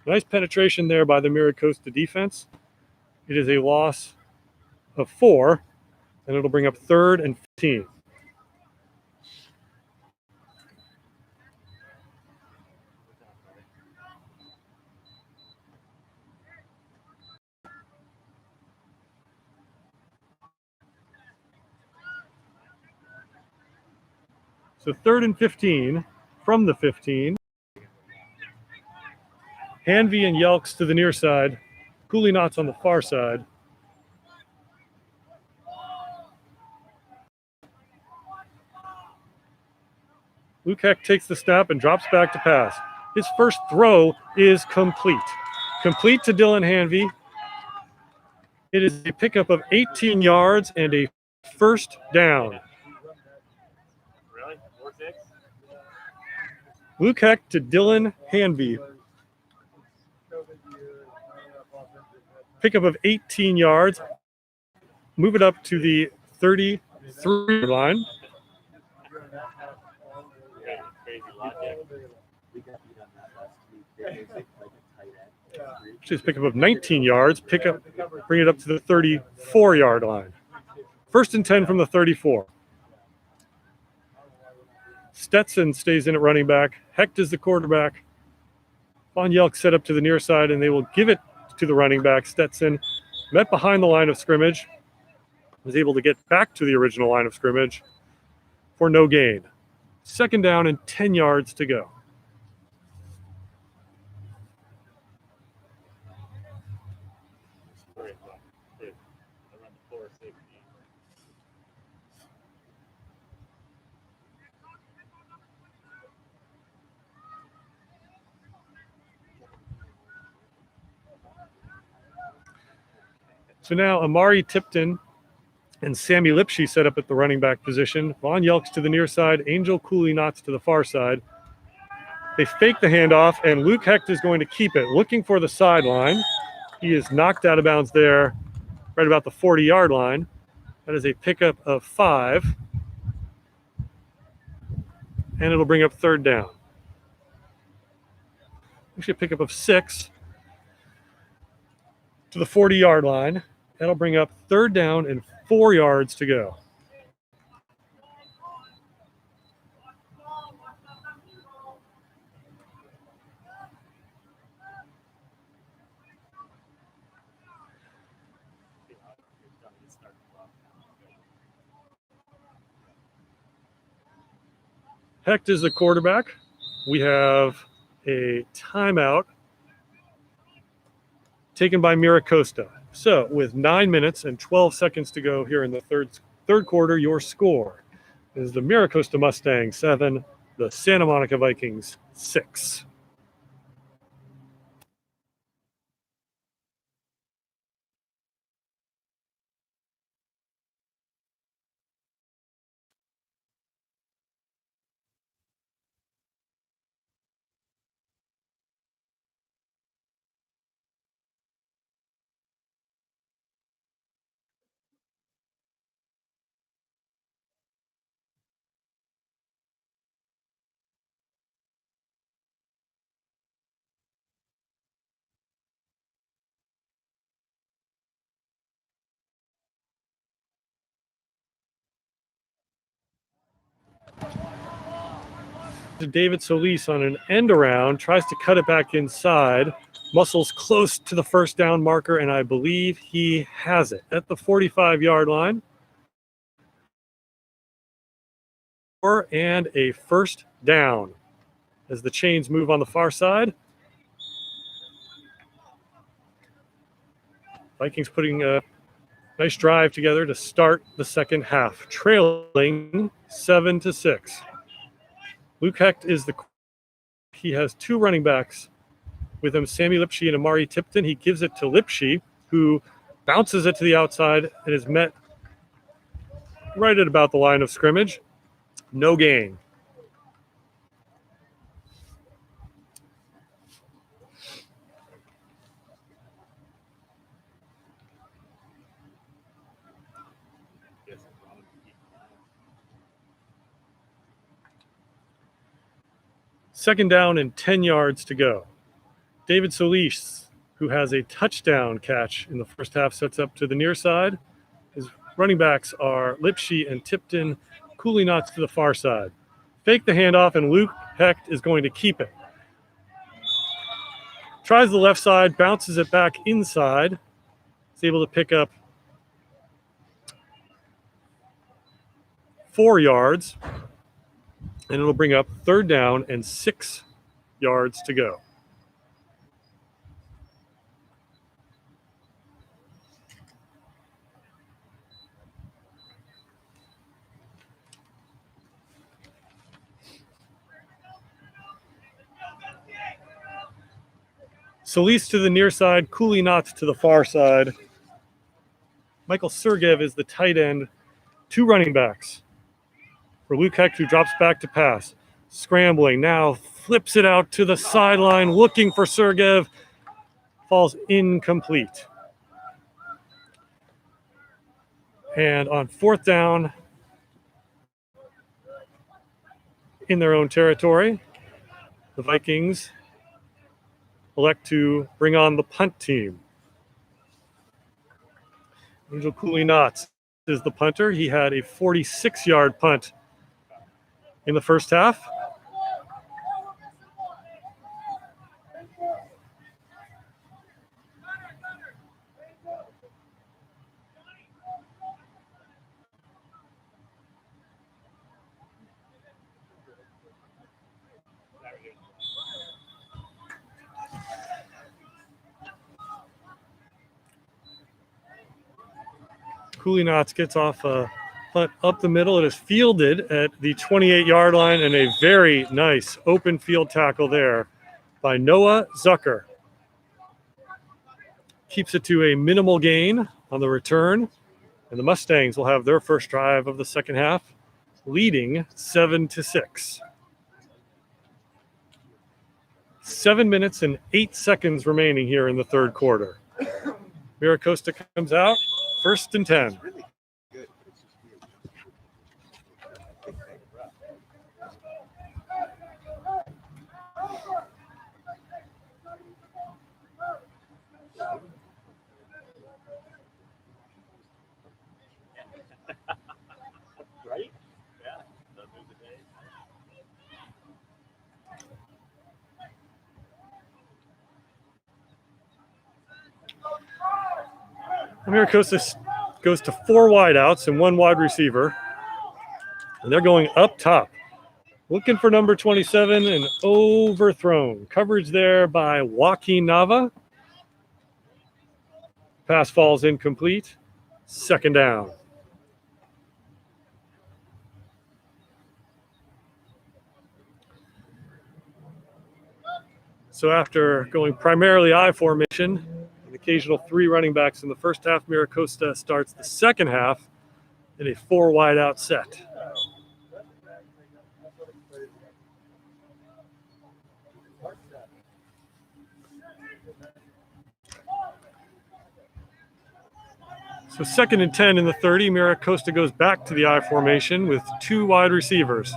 S1: Nice penetration there by the Mira Costa defense. It is a loss of 4, and it'll bring up 3rd and 15. So 3rd and 15 from the 15. Hanvey and Yelks to the near side. Cooley Knotts on the far side. Luke Hecht takes the snap and drops back to pass. His first throw is complete. Complete to Dylan Hanvey. It is a pickup of 18 yards and a 1st down.
S2: Really? 4-6?
S1: Luke Hecht to Dylan Hanvey. Pickup of 18 yards. Move it up to the 33 line.
S2: Crazy logic.
S1: Just pickup of 19 yards. Bring it up to the 34-yard line. 1st and 10 from the 34. Stetson stays in at running back. Hecht is the quarterback. Von Yelk set up to the near side, and they will give it to the running back. Stetson met behind the line of scrimmage. was able to get back to the original line of scrimmage for no gain. Second down and 10 yards to go.
S2: Great run. Great. I run the 4-6.
S1: So now Amari Tipton and Sammy Lipshy set up at the running back position. Vaughn Yelks to the near side, Angel Cooley Knotts to the far side. They fake the handoff, and Luke Hecht is going to keep it, looking for the sideline. He is knocked out of bounds there, right about the 40-yard line. That is a pickup of 5, and it'll bring up third down. Actually, a pickup of 6 to the 40-yard line. That'll bring up third down and 4 yards to go. Hecht is the quarterback. We have a timeout taken by Mira Costa. So with 9 minutes and 12 seconds to go here in the third quarter, your score is the Mira Costa Mustangs 7, the Santa Monica Vikings 6. David Solis on an end around, tries to cut it back inside, muscles close to the first down marker, and I believe he has it at the 45-yard line. And a first down as the chains move on the far side. Vikings putting a nice drive together to start the second half, trailing 7-6. Luke Hecht is he has 2 running backs with him, Sammy Lipshy and Amari Tipton. He gives it to Lipshy, who bounces it to the outside and is met right at about the line of scrimmage. No gain. Second down and 10 yards to go. David Solis, who has a touchdown catch in the first half, sets up to the near side. His running backs are Lipshy and Tipton, Cooley Knotts to the far side. Fake the handoff, and Luke Hecht is going to keep it. Tries the left side, bounces it back inside. He's able to pick up 4 yards, and it'll bring up third down and 6 yards to go. Solis to the near side, Cooley Knotts to the far side. Michael Sergev is the tight end. 2 running backs for Luke Hecht, who drops back to pass. Scrambling, now flips it out to the sideline, looking for Sergev. Falls incomplete. And on fourth down, in their own territory, the Vikings elect to bring on the punt team. Angel Cooley Knotts is the punter. He had a 46-yard punt in the first half. Cooley Knots gets off a punt up the middle. It is fielded at the 28-yard line, and a very nice open field tackle there by Noah Zucker. Keeps it to a minimal gain on the return, and the Mustangs will have their first drive of the second half, leading 7-6. 7 minutes and 8 seconds remaining here in the third quarter. Mira Costa comes out, 1st and 10.
S2: Right? Yeah. Those are the days.
S1: Mira Costa goes to 4 wideouts and 1 wide receiver. And they're going up top. Looking for number 27 and overthrown. Coverage there by Joaquin Nava. Pass falls incomplete. 2nd down. So after going primarily I formation, an occasional 3 running backs in the first half, Mira Costa starts the second half in a 4 wideout set. So 2nd and 10 in the 30, Mira Costa goes back to the I formation with 2 wide receivers.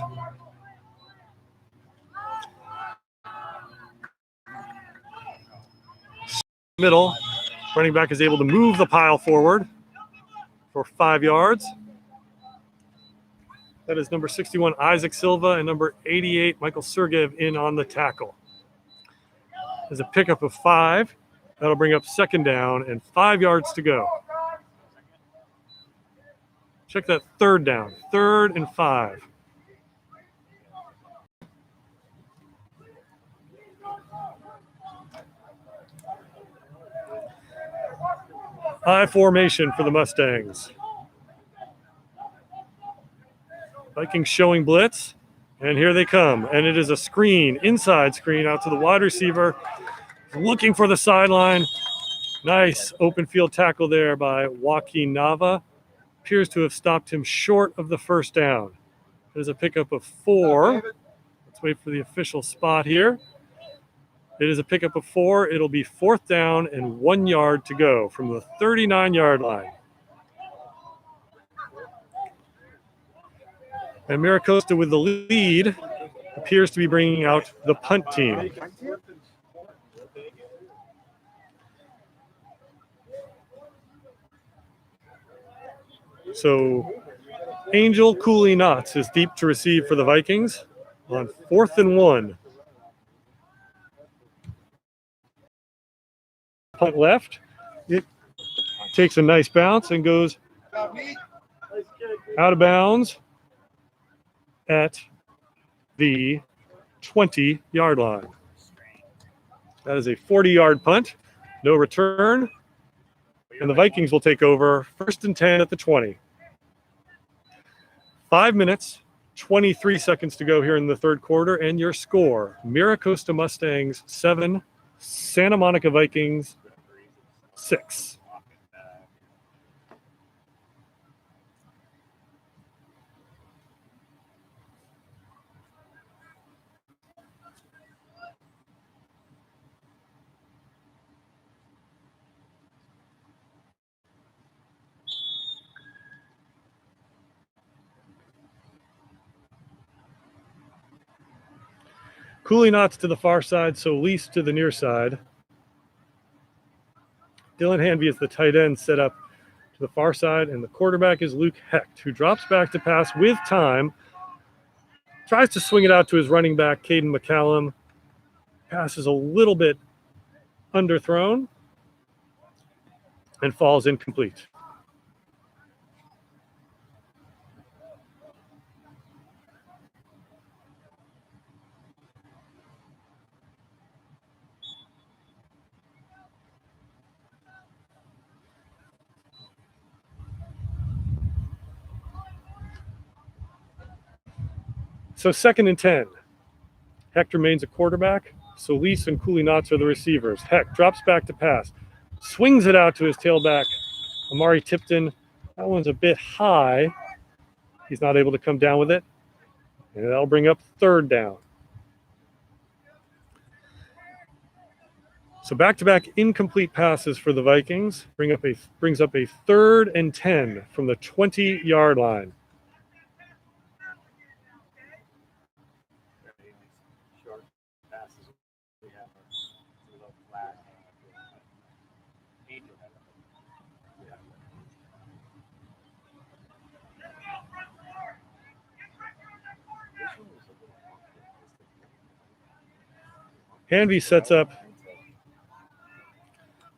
S1: Middle, running back is able to move the pile forward for 5 yards. That is number 61, Isaac Silva, and number 88, Michael Sergev, in on the tackle. There's a pickup of 5. That'll bring up 2nd down and 5 yards to go. Check that 3rd down, 3rd and 5. I formation for the Mustangs. Vikings showing blitz, and here they come. And it is a screen, inside screen out to the wide receiver, looking for the sideline. Nice open field tackle there by Joaquin Nava. Appears to have stopped him short of the 1st down. There's a pickup of 4. Let's wait for the official spot here. It is a pickup of 4. It'll be 4th down and 1 yard to go from the 39-yard line. And Mira Costa with the lead appears to be bringing out the punt team. So Angel Cooley Knots is deep to receive for the Vikings on 4th and 1. Punt left. It takes a nice bounce and goes out of bounds at the 20-yard line. That is a 40-yard punt. No return. And the Vikings will take over 1st and 10 at the 20. 5 minutes, 23 seconds to go here in the third quarter. And your score, Mira Costa Mustangs 7, Santa Monica Vikings 6. Cooley Knots to the far side, so Lease to the near side. Dylan Hanvey is the tight end set up to the far side, and the quarterback is Luke Hecht, who drops back to pass with time, tries to swing it out to his running back, Caden McCallum. Pass is a little bit underthrown and falls incomplete. So 2nd and 10. Heck remains a quarterback. Solis and Cooley-Knotts are the receivers. Heck drops back to pass. Swings it out to his tailback, Amari Tipton. That one's a bit high. He's not able to come down with it. And that'll bring up 3rd down. So back-to-back incomplete passes for the Vikings brings up a 3rd and 10 from the 20-yard line.
S2: Short passes. We have a little flat. Angel had it.
S1: Hanvey sets up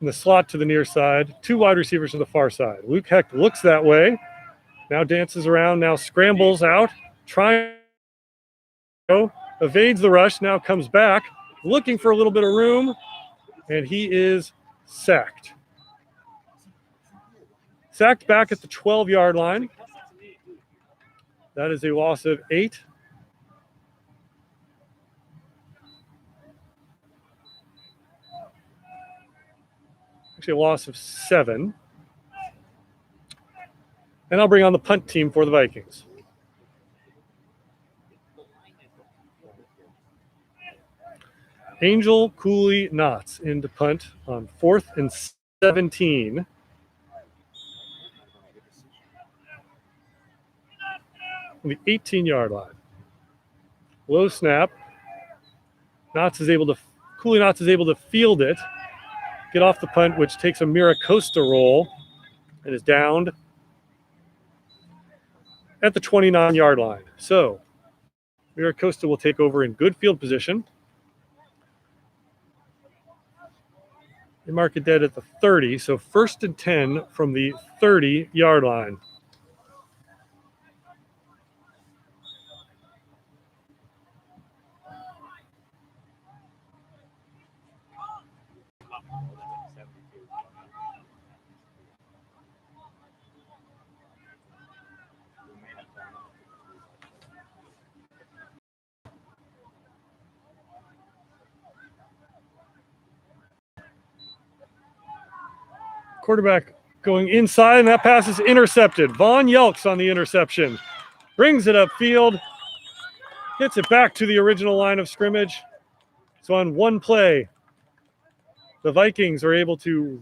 S1: in the slot to the near side. 2 wide receivers to the far side. Luke Hecht looks that way. Now dances around. Now scrambles out. Trying to go. Evades the rush. Now comes back. Looking for a little bit of room. And he is sacked. Sacked back at the 12-yard line. That is a loss of 8. Actually, a loss of 7. And I'll bring on the punt team for the Vikings. Angel Cooley-Knotts into punt on 4th and 17. On the 18-yard line. Low snap. Cooley-Knotts is able to field it. Get off the punt, which takes a Mira Costa roll and is downed at the 29-yard line. So Mira Costa will take over in good field position. They mark it dead at the 30, so 1st and 10 from the 30-yard line. Quarterback going inside, and that pass is intercepted. Vaughn Yelks on the interception. Brings it upfield. Gets it back to the original line of scrimmage. So on one play, the Vikings are able to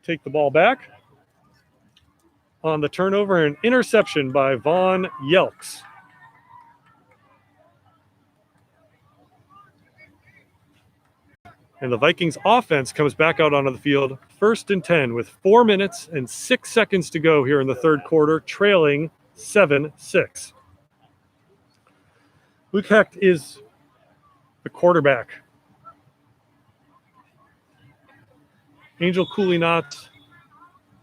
S1: take the ball back. On the turnover, an interception by Vaughn Yelks. And the Vikings offense comes back out onto the field, 1st and 10 with 4 minutes and 6 seconds to go here in the 3rd quarter, trailing 7-6. Luke Hecht is the quarterback. Angel Cooley-Knotts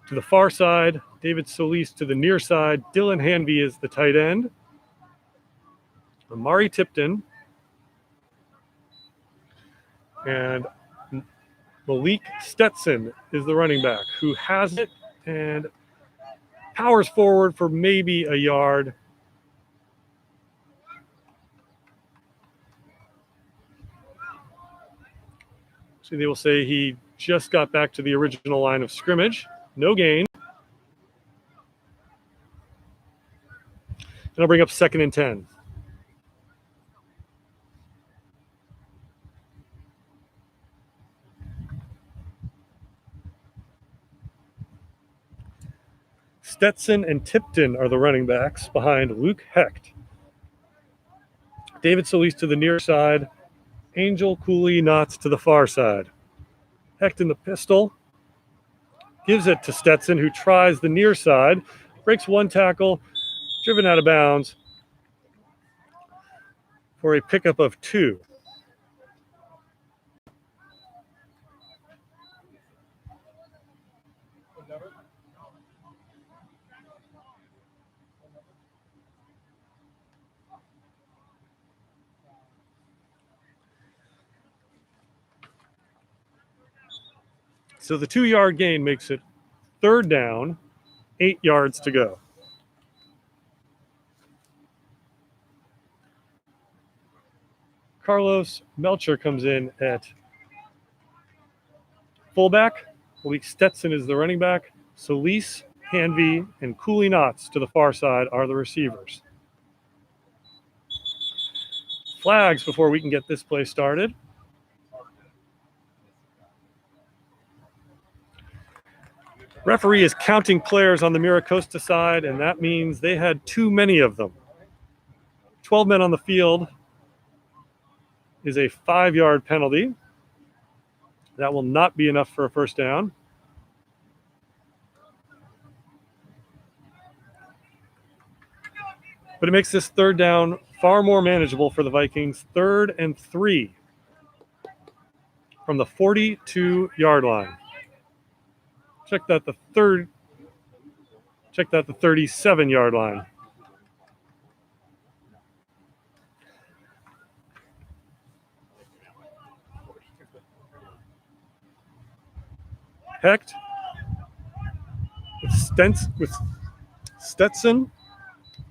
S1: to the far side, David Solis to the near side, Dylan Hanvey is the tight end. Amari Tipton and Malik Stetson is the running back who has it and powers forward for maybe a yard. So they will say he just got back to the original line of scrimmage. No gain. And I'll bring up 2nd and 10. Stetson and Tipton are the running backs behind Luke Hecht. David Solis to the near side. Angel Cooley-Knotts to the far side. Hecht in the pistol. Gives it to Stetson, who tries the near side. Breaks 1 tackle. Driven out of bounds for a pickup of 2. So the 2-yard gain makes it 3rd down, 8 yards to go. Carlos Melcher comes in at fullback. Malik Stetson is the running back. Solis, Hanvey, and Cooley Knotts to the far side are the receivers. Flags before we can get this play started. Referee is counting players on the Mira Costa side, and that means they had too many of them. 12 men on the field is a 5-yard penalty. That will not be enough for a first down. But it makes this third down far more manageable for the Vikings. 3rd and 3 from the 42-yard line. Check that the 37-yard line. Hecht with Stetson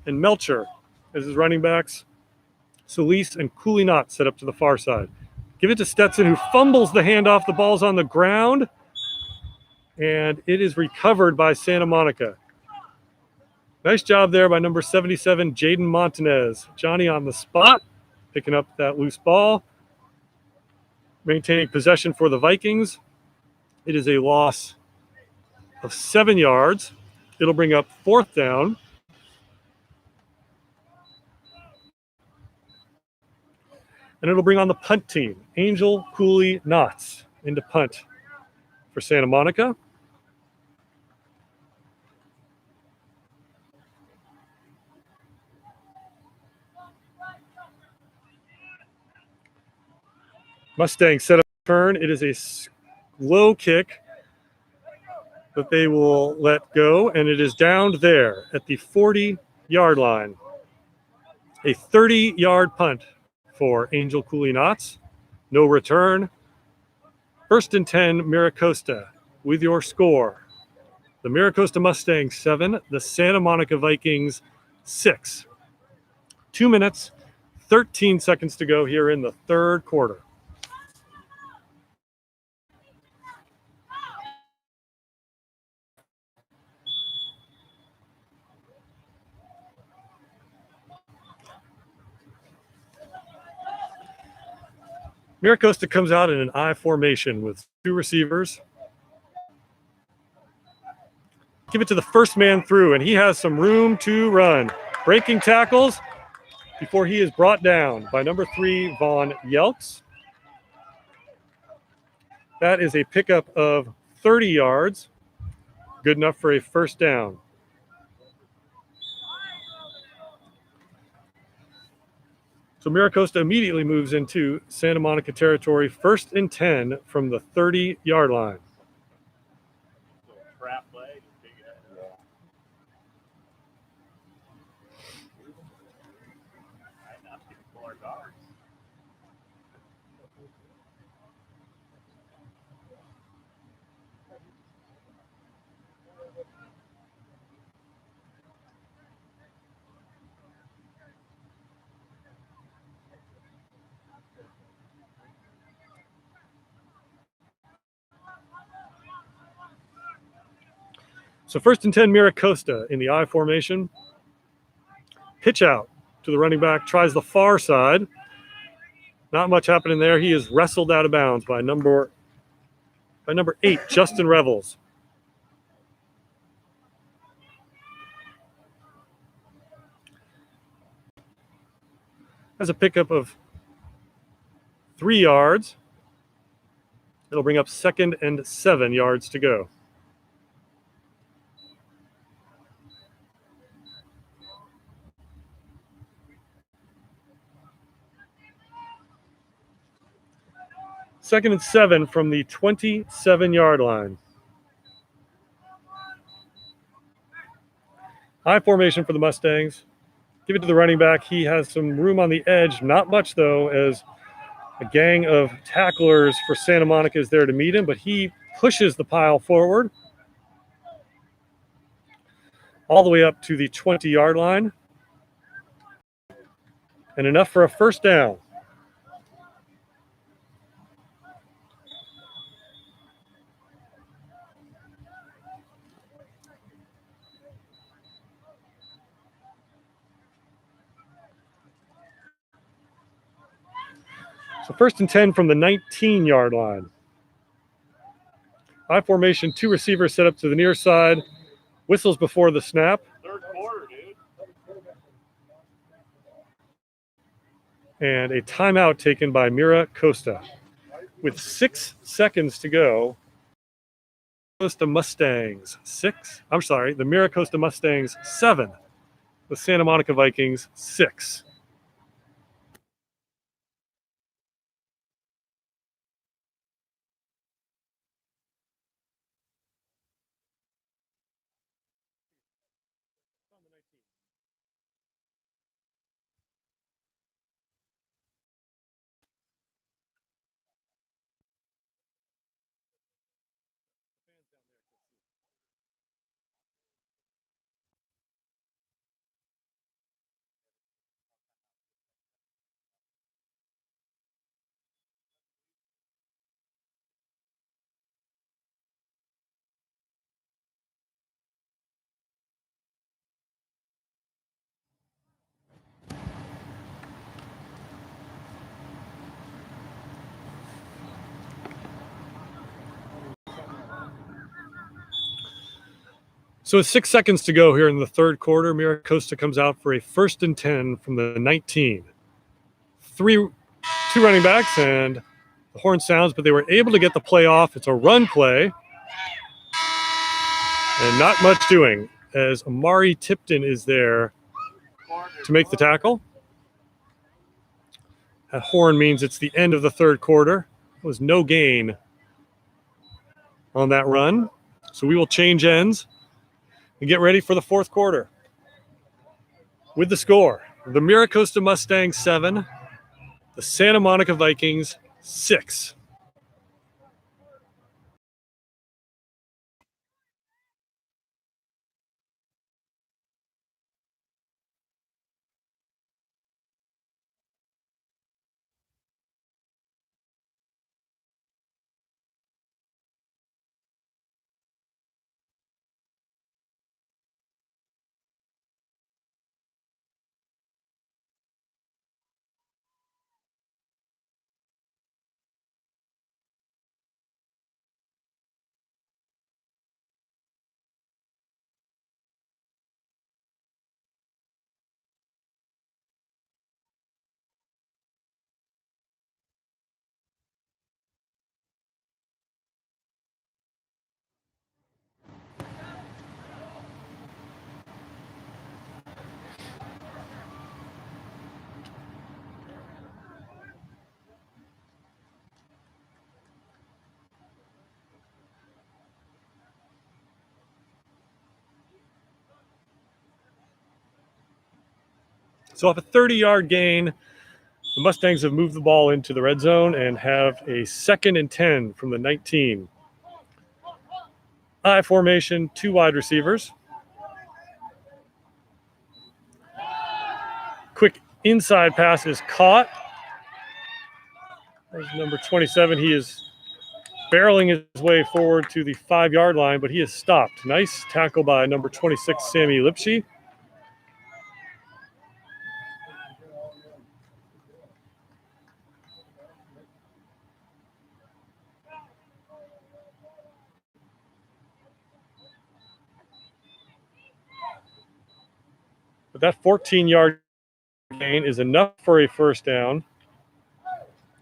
S1: and Melcher as his running backs. Solis and Cooley Knott set up to the far side. Give it to Stetson, who fumbles the handoff. The ball's on the ground, and it is recovered by Santa Monica. Nice job there by number 77, Jaden Montanez. Johnny on the spot, picking up that loose ball, maintaining possession for the Vikings. It is a loss of 7 yards. It'll bring up 4th down. And it'll bring on the punt team. Angel Cooley Knotts into punt for Santa Monica. Mustang set up a turn. It is a low kick that they will let go, and it is downed there at the 40-yard line. A 30-yard punt for Angel Cooley Knotts. No return. 1st and 10, Mira Costa with your score. The Mira Costa Mustangs 7, the Santa Monica Vikings 6. 2 minutes, 13 seconds to go here in the third quarter. Mira Costa comes out in an I formation with 2 receivers. Give it to the first man through, and he has some room to run. Breaking tackles before he is brought down by number 3, Vaughn Yelks. That is a pickup of 30 yards. Good enough for a first down. So Mira Costa immediately moves into Santa Monica territory, 1st and 10 from the 30-yard line.
S2: Trap play, just dig it out. Right now, it's getting pull our guards.
S1: So 1st and 10, Mira Costa in the I formation. Pitch out to the running back, tries the far side. Not much happening there. He is wrestled out of bounds by number 8, Justin Revels. Has a pickup of 3 yards. It'll bring up 2nd and 7 yards to go. Second and 7 from the 27-yard line. High formation for the Mustangs. Give it to the running back. He has some room on the edge. Not much, though, as a gang of tacklers for Santa Monica is there to meet him, but he pushes the pile forward all the way up to the 20-yard line. And enough for a first down. So 1st and 10 from the 19-yard line. I formation, 2 receivers set up to the near side. Whistles before the snap.
S2: Third quarter, dude.
S1: And a timeout taken by Mira Costa. With 6 seconds to go, Costa Mustangs 6. I'm sorry, the Mira Costa Mustangs 7. The Santa Monica Vikings 6. So with 6 seconds to go here in the third quarter, Mira Costa comes out for a 1st and 10 from the 19. 2 running backs, and the horn sounds, but they were able to get the play off. It's a run play, and not much doing as Amari Tipton is there to make the tackle. That horn means it's the end of the third quarter. There was no gain on that run, so we will change ends and get ready for the fourth quarter. With the score, the Mira Costa Mustangs 7, the Santa Monica Vikings 6. So off a 30-yard gain, the Mustangs have moved the ball into the red zone and have a 2nd and 10 from the 19. I formation, 2 wide receivers. Quick inside pass is caught. There's number 27. He is barreling his way forward to the 5-yard line, but he is stopped. Nice tackle by number 26, Sammy Lipschi. But that 14-yard gain is enough for a first down.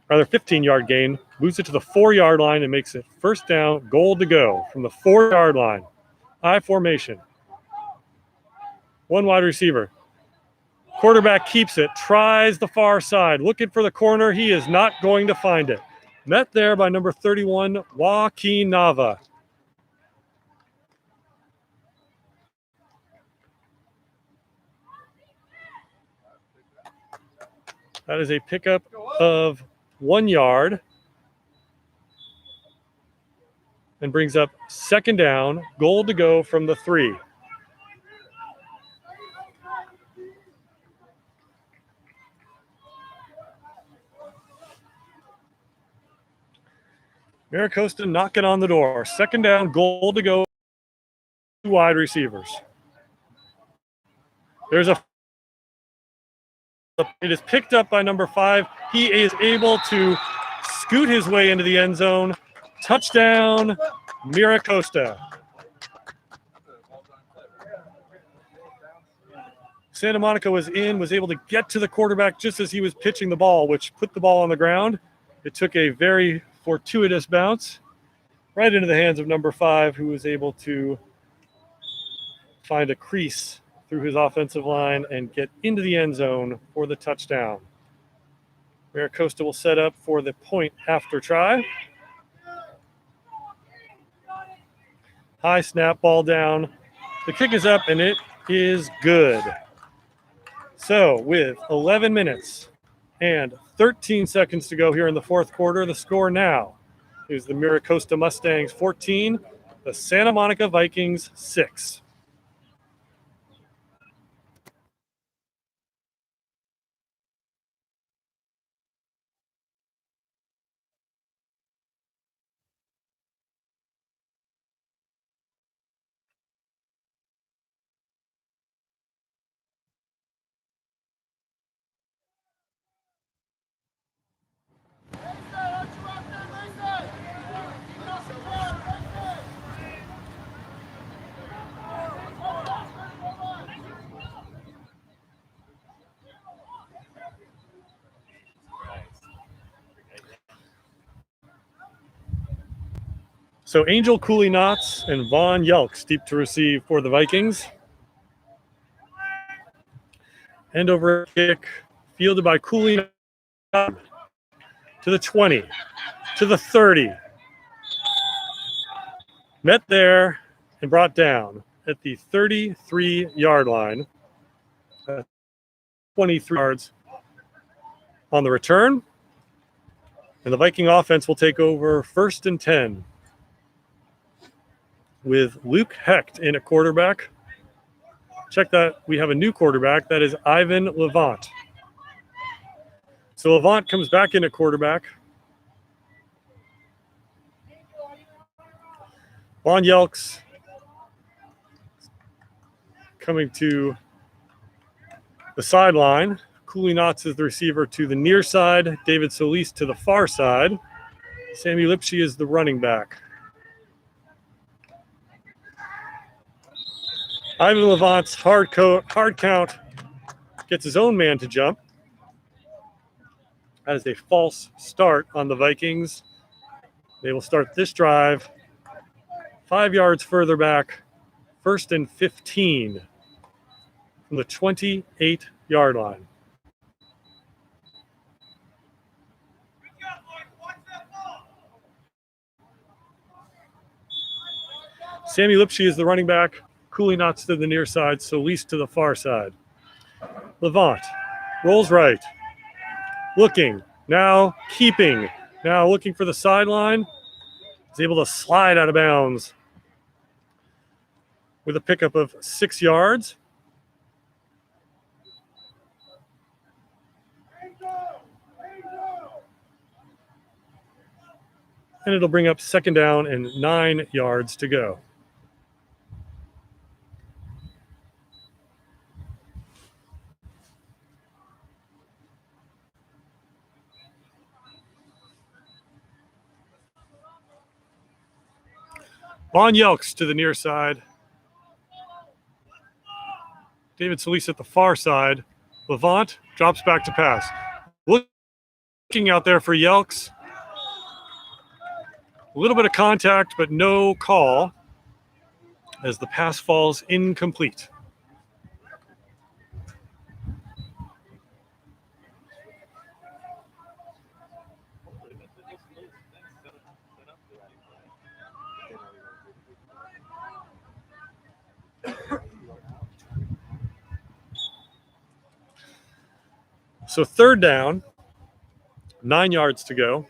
S1: Rather, 15-yard gain, moves it to the 4-yard line and makes it first down, goal to go from the 4-yard line. I formation. 1 wide receiver. Quarterback keeps it, tries the far side, looking for the corner. He is not going to find it. Met there by number 31, Joaquin Nava. That is a pickup of 1 yard and brings up second down, goal to go from the 3. Mira Costa knocking on the door. Second down, goal to go. 2 wide receivers. There's a It is picked up by number 5. He is able to scoot his way into the end zone. Touchdown, Mira Costa. Santa Monica was able to get to the quarterback just as he was pitching the ball, which put the ball on the ground. It took a very fortuitous bounce right into the hands of number 5, who was able to find a crease through his offensive line and get into the end zone for the touchdown. Mira Costa will set up for the point after try. High snap, ball down. The kick is up, and it is good. So with 11 minutes and 13 seconds to go here in the fourth quarter, the score now is the Mira Costa Mustangs 14, the Santa Monica Vikings 6. So Angel Cooley Knotts and Vaughn Yelks deep to receive for the Vikings. End over kick fielded by Cooley to the 20, to the 30. Met there and brought down at the 33-yard line. 23 yards on the return. And the Viking offense will take over 1st and 10 with Luke Hecht in at quarterback. Check that. We have a new quarterback. That is Ivan Levant. So Levant comes back in at quarterback. Vaughn Yelks coming to the sideline. Cooley Knotts is the receiver to the near side. David Solis to the far side. Sammy Lipsky is the running back. Ivan Levant's hard count gets his own man to jump. That is a false start on the Vikings. They will start this drive 5 yards further back, 1st and 15 from the 28-yard line. Sammy Lipsky is the running back. Cooley Knotts to the near side, Solis to the far side. Levant rolls right. Looking, now keeping. Now looking for the sideline. Is able to slide out of bounds with a pickup of 6 yards. And it'll bring up 2nd down and 9 yards to go. Vaughn Yelks to the near side. David Solis at the far side. Levant drops back to pass. Looking out there for Yelks. A little bit of contact, but no call as the pass falls incomplete. So 3rd down, 9 yards to go.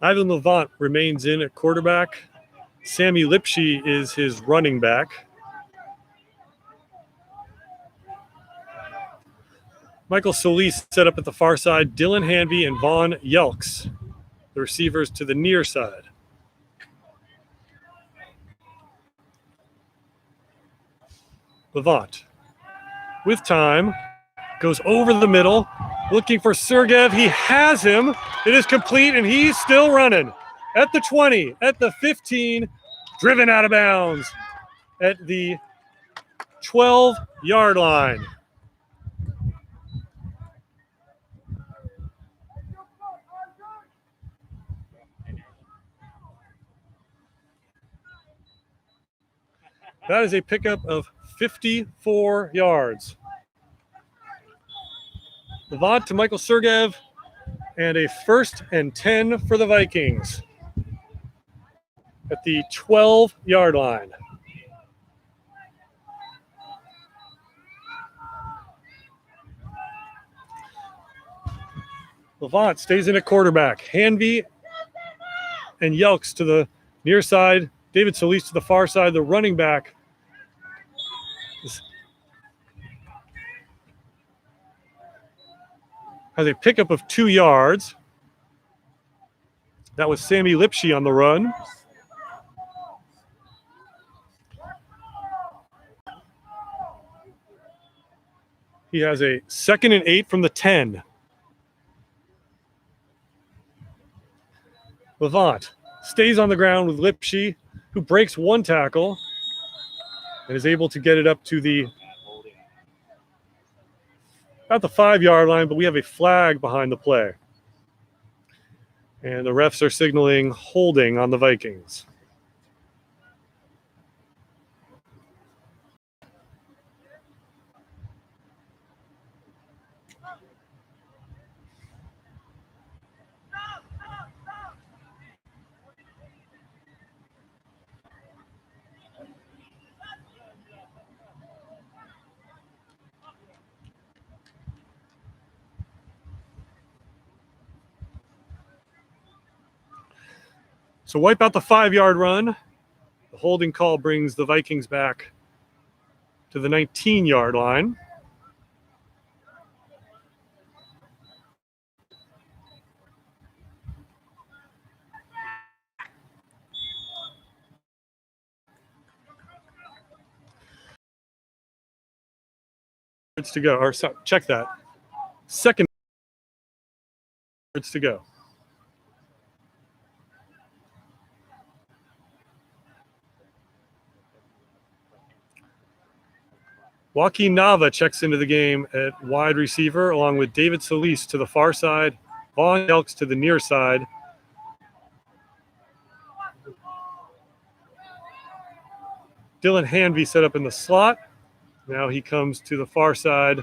S1: Ivan Levant remains in at quarterback. Sammy Lipsky is his running back. Michael Solis set up at the far side. Dylan Hanby and Vaughn Yelks, the receivers, to the near side. Levant, with time, goes over the middle, looking for Sergev. He has him. It is complete, and he's still running. At the 20, at the 15, driven out of bounds at the 12-yard line. That is a pickup of 54 yards. Levant to Michael Sergev, and a 1st and 10 for the Vikings at the 12-yard line. Levant stays in at quarterback. Hanby and Yelks to the near side. David Solis to the far side. The running back has a pickup of 2 yards. That was Sammy Lipsche on the run. He has a 2nd and 8 from the 10. Levant stays on the ground with Lipsche, who breaks 1 tackle and is able to get it up to about the 5-yard line, but we have a flag behind the play. And the refs are signaling holding on the Vikings. So wipe out the 5-yard run. The holding call brings the Vikings back to the 19-yard line. To go, or check that. 2nd to go. Joaquin Nava checks into the game at wide receiver, along with David Solis to the far side, Vaughn Elks to the near side. Dylan Hanby set up in the slot. Now he comes to the far side,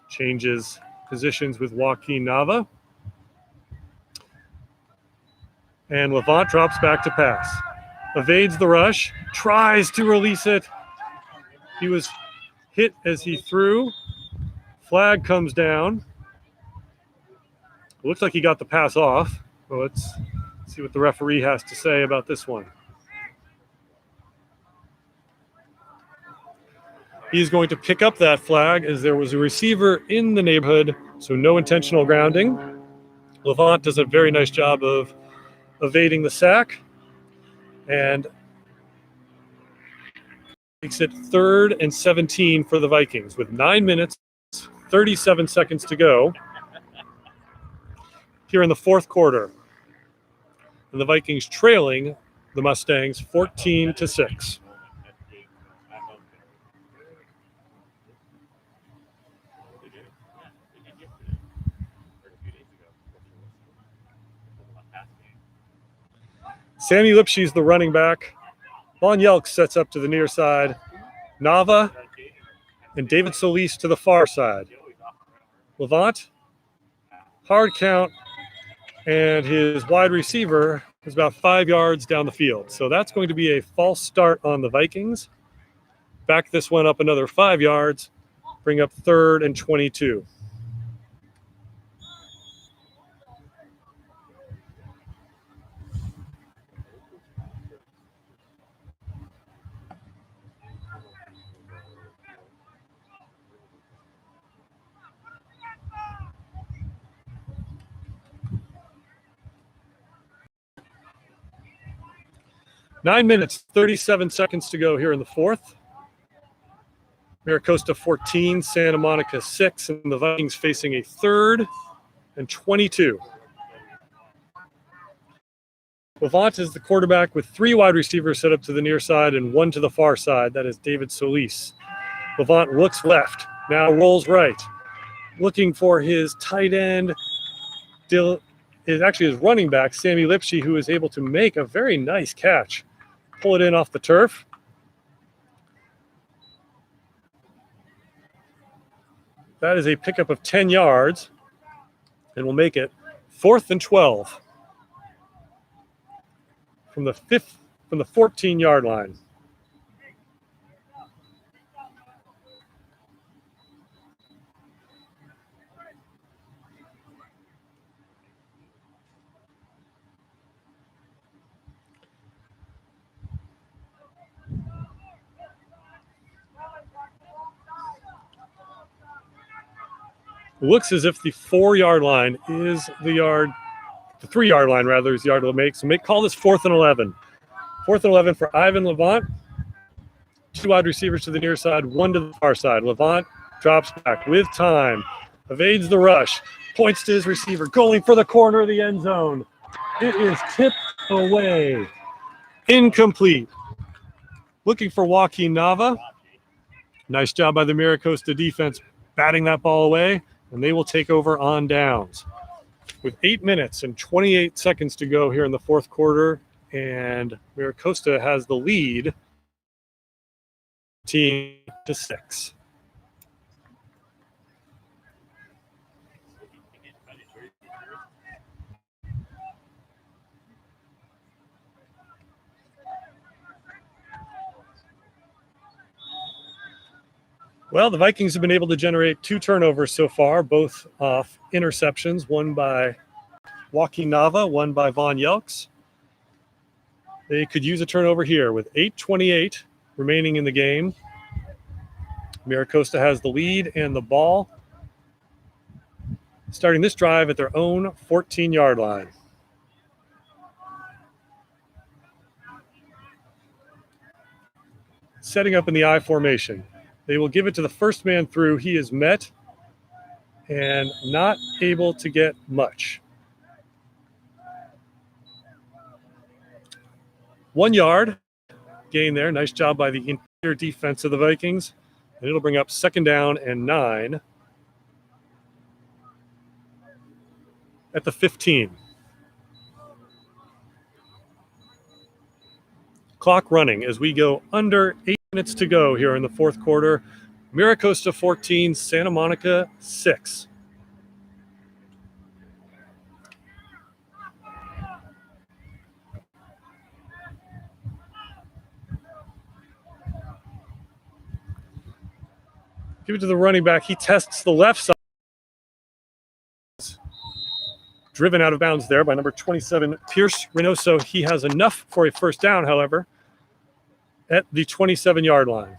S1: changes positions with Joaquin Nava. And Levant drops back to pass. Evades the rush, tries to release it. He was hit as he threw. Flag comes down. It looks like he got the pass off. Well, let's see what the referee has to say about this one. He's going to pick up that flag as there was a receiver in the neighborhood, so no intentional grounding. Levant does a very nice job of evading the sack and makes it 3rd and 17 for the Vikings with 9 minutes, 37 seconds to go here in the 4th quarter. And the Vikings trailing the Mustangs 14-6. Sammy Lipsche is the running back. Vaughn Yelks sets up to the near side. Nava and David Solis to the far side. Levant, hard count, and his wide receiver is about 5 yards down the field. So that's going to be a false start on the Vikings. Back this one up another 5 yards, bring up 3rd and 22. 9 minutes, 37 seconds to go here in the fourth. Mira Costa 14, Santa Monica 6, and the Vikings facing a 3rd and 22. Levant is the quarterback with 3 wide receivers set up to the near side and 1 to the far side. That is David Solis. Levant looks left, now rolls right. Looking for his tight end, his running back, Sammy Lipsky, who is able to make a very nice catch. Pull it in off the turf. That is a pickup of 10 yards, and we'll make it 4th and 12 from the 14-yard line. It looks as if the 4-yard line is the 3-yard line rather is the yard to make. So call this 4th and 11. 4th and 11 for Ivan Levant. 2 wide receivers to the near side, 1 to the far side. Levant drops back with time, evades the rush, points to his receiver, going for the corner of the end zone. It is tipped away. Incomplete. Looking for Joaquin Nava. Nice job by the Mira Costa defense batting that ball away, and they will take over on downs. With 8 minutes and 28 seconds to go here in the fourth quarter, and Mira Costa has the lead 13-6. Well, the Vikings have been able to generate 2 turnovers so far, both off interceptions, one by Joaquin Nava, one by Von Yelks. They could use a turnover here with 8:28 remaining in the game. Mira Costa has the lead and the ball, starting this drive at their own 14-yard line. Setting up in the I formation. They will give it to the first man through. He is met and not able to get much. 1 yard gain there. Nice job by the interior defense of the Vikings. And it'll bring up 2nd down and 9 at the 15. Clock running as we go under 8 minutes to go here in the fourth quarter. Mira Costa 14, Santa Monica 6. Give it to the running back. He tests the left side. Driven out of bounds there by number 27, Pierce Reynoso. He has enough for a first down, however, at the 27-yard line.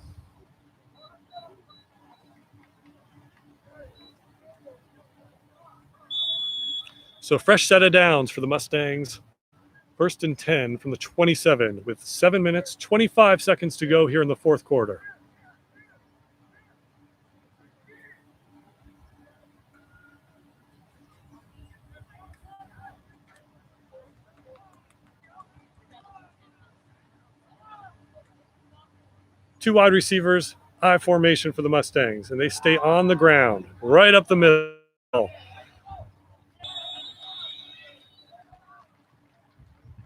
S1: So fresh set of downs for the Mustangs. 1st and 10 from the 27 with 7 minutes, 25 seconds to go here in the fourth quarter. Two wide receivers, I formation for the Mustangs, and they stay on the ground, right up the middle.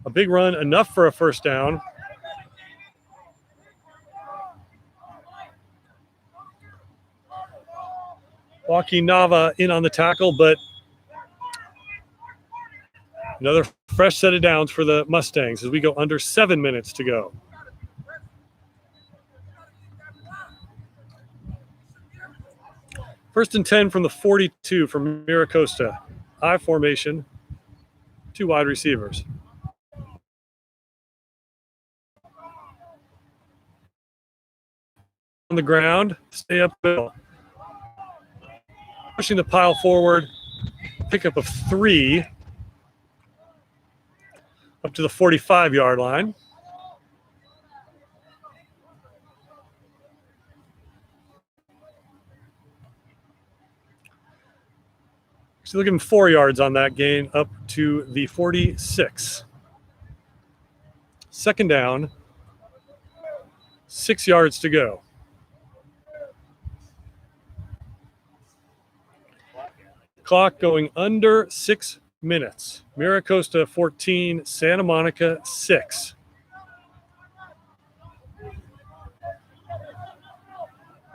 S1: A big run, enough for a first down. Joaquin Nava in on the tackle, but another fresh set of downs for the Mustangs as we go under 7 minutes to go. First and 10 from the 42 from Mira Costa. I formation, 2 wide receivers. On the ground, stay uphill. Pushing the pile forward, pickup of 3 up to the 45-yard line. So they'll give him 4 yards on that gain up to the 46. Second down, 6 yards to go. Clock going under 6 minutes. Mira Costa 14, Santa Monica 6.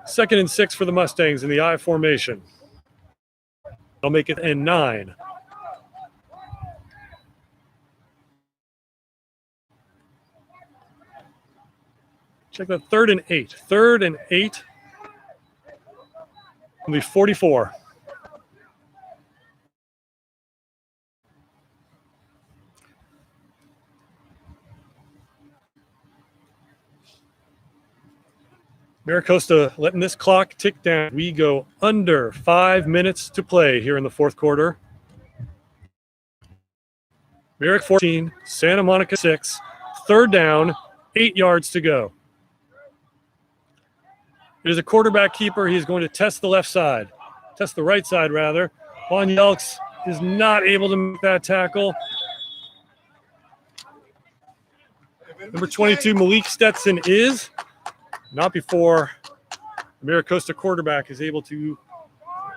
S1: Second and 6 for the Mustangs in the I formation. They'll make it in 9. Check that, 3rd and 8. 3rd and 8. It'll be 44. Mira Costa letting this clock tick down. We go under 5 minutes to play here in the fourth quarter. Mira 14, Santa Monica 6. Third down, 8 yards to go. It is a quarterback keeper. He's going to test the left side. Test the right side, rather. Juan Yelks is not able to make that tackle. Number 22, Malik Stetson is. Not before the Mira Costa quarterback is able to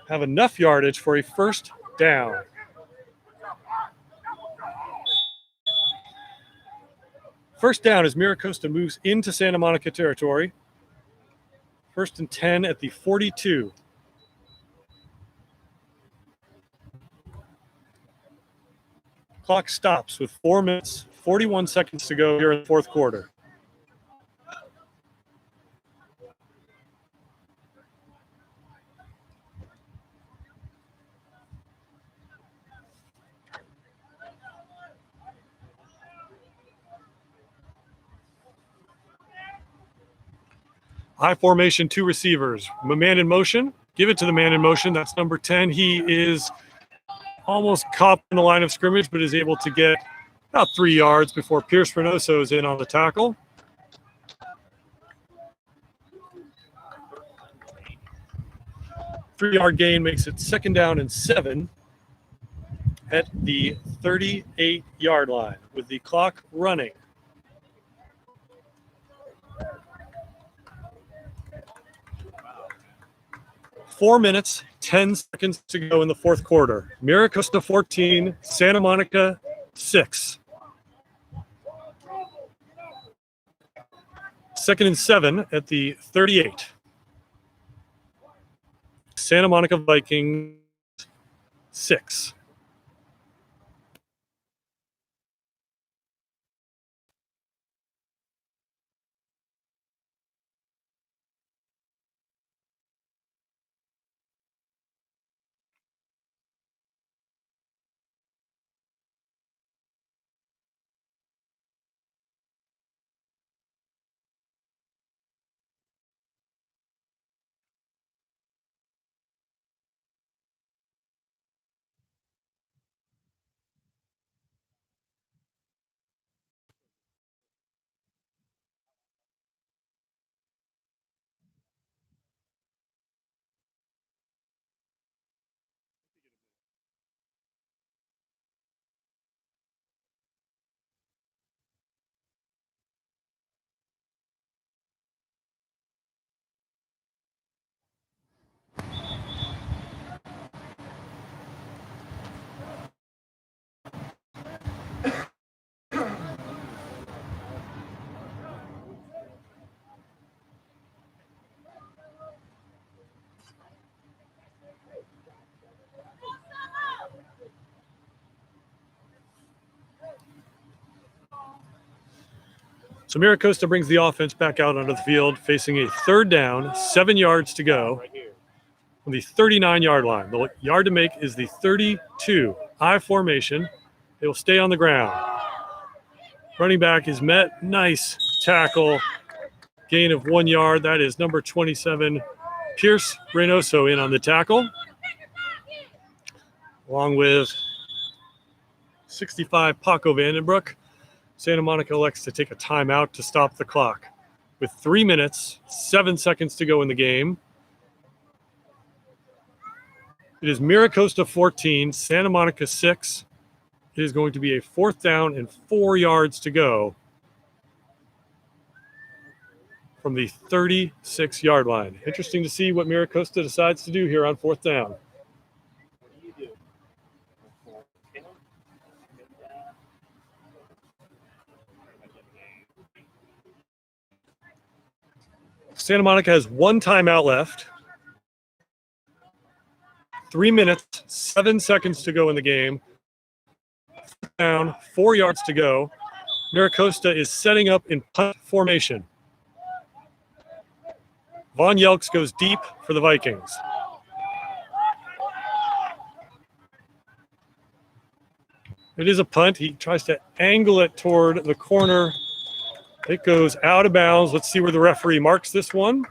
S1: have enough yardage for a first down. First down as Mira Costa moves into Santa Monica territory. 1st and 10 at the 42. Clock stops with 4 minutes, 41 seconds to go here in the fourth quarter. I formation, 2 receivers. Man in motion. Give it to the man in motion. That's number 10. He is almost caught in the line of scrimmage, but is able to get about 3 yards before Pierce Reynoso is in on the tackle. Three-yard gain makes it 2nd down and 7 at the 38-yard line with the clock running. 4 minutes, 10 seconds to go in the fourth quarter. Mira Costa 14, Santa Monica 6. 2nd and 7 at the 38. Santa Monica Vikings 6. So Mira Costa brings the offense back out onto the field, facing a 3rd down, 7 yards to go on the 39-yard line. The yard to make is the 32. I formation. They will stay on the ground. Running back is met. Nice tackle. Gain of 1 yard. That is number 27, Pierce Reynoso, in on the tackle, along with 65, Paco Vandenbroek. Santa Monica elects to take a timeout to stop the clock. With 3 minutes, 7 seconds to go in the game. It is Mira Costa 14, Santa Monica 6. It is going to be a 4th down and 4 yards to go from the 36-yard line. Interesting to see what Mira Costa decides to do here on 4th down.
S2: What do you do?
S1: Santa Monica has 1 timeout left. 3 minutes, 7 seconds to go in the game. Down, 4 yards to go. Mira Costa is setting up in punt formation. Von Yelks goes deep for the Vikings. It is a punt. He tries to angle it toward the corner. It goes out of bounds. Let's see where the referee marks this one.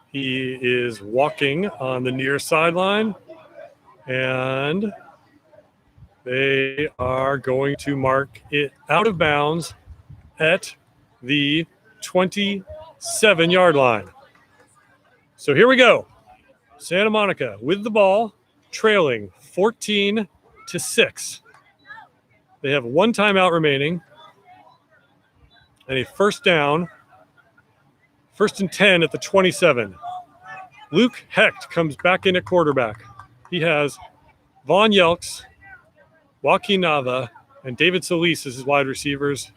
S1: He is walking on the near sideline, and they are going to mark it out of bounds at the 27-yard line. So here we go. Santa Monica with the ball, trailing 14-6. They have 1 timeout remaining and a 1st down, 1st and 10 at the 27. Luke Hecht comes back in at quarterback. He has Von Yelks, Joaquin Nava, and David Solis as his wide receivers.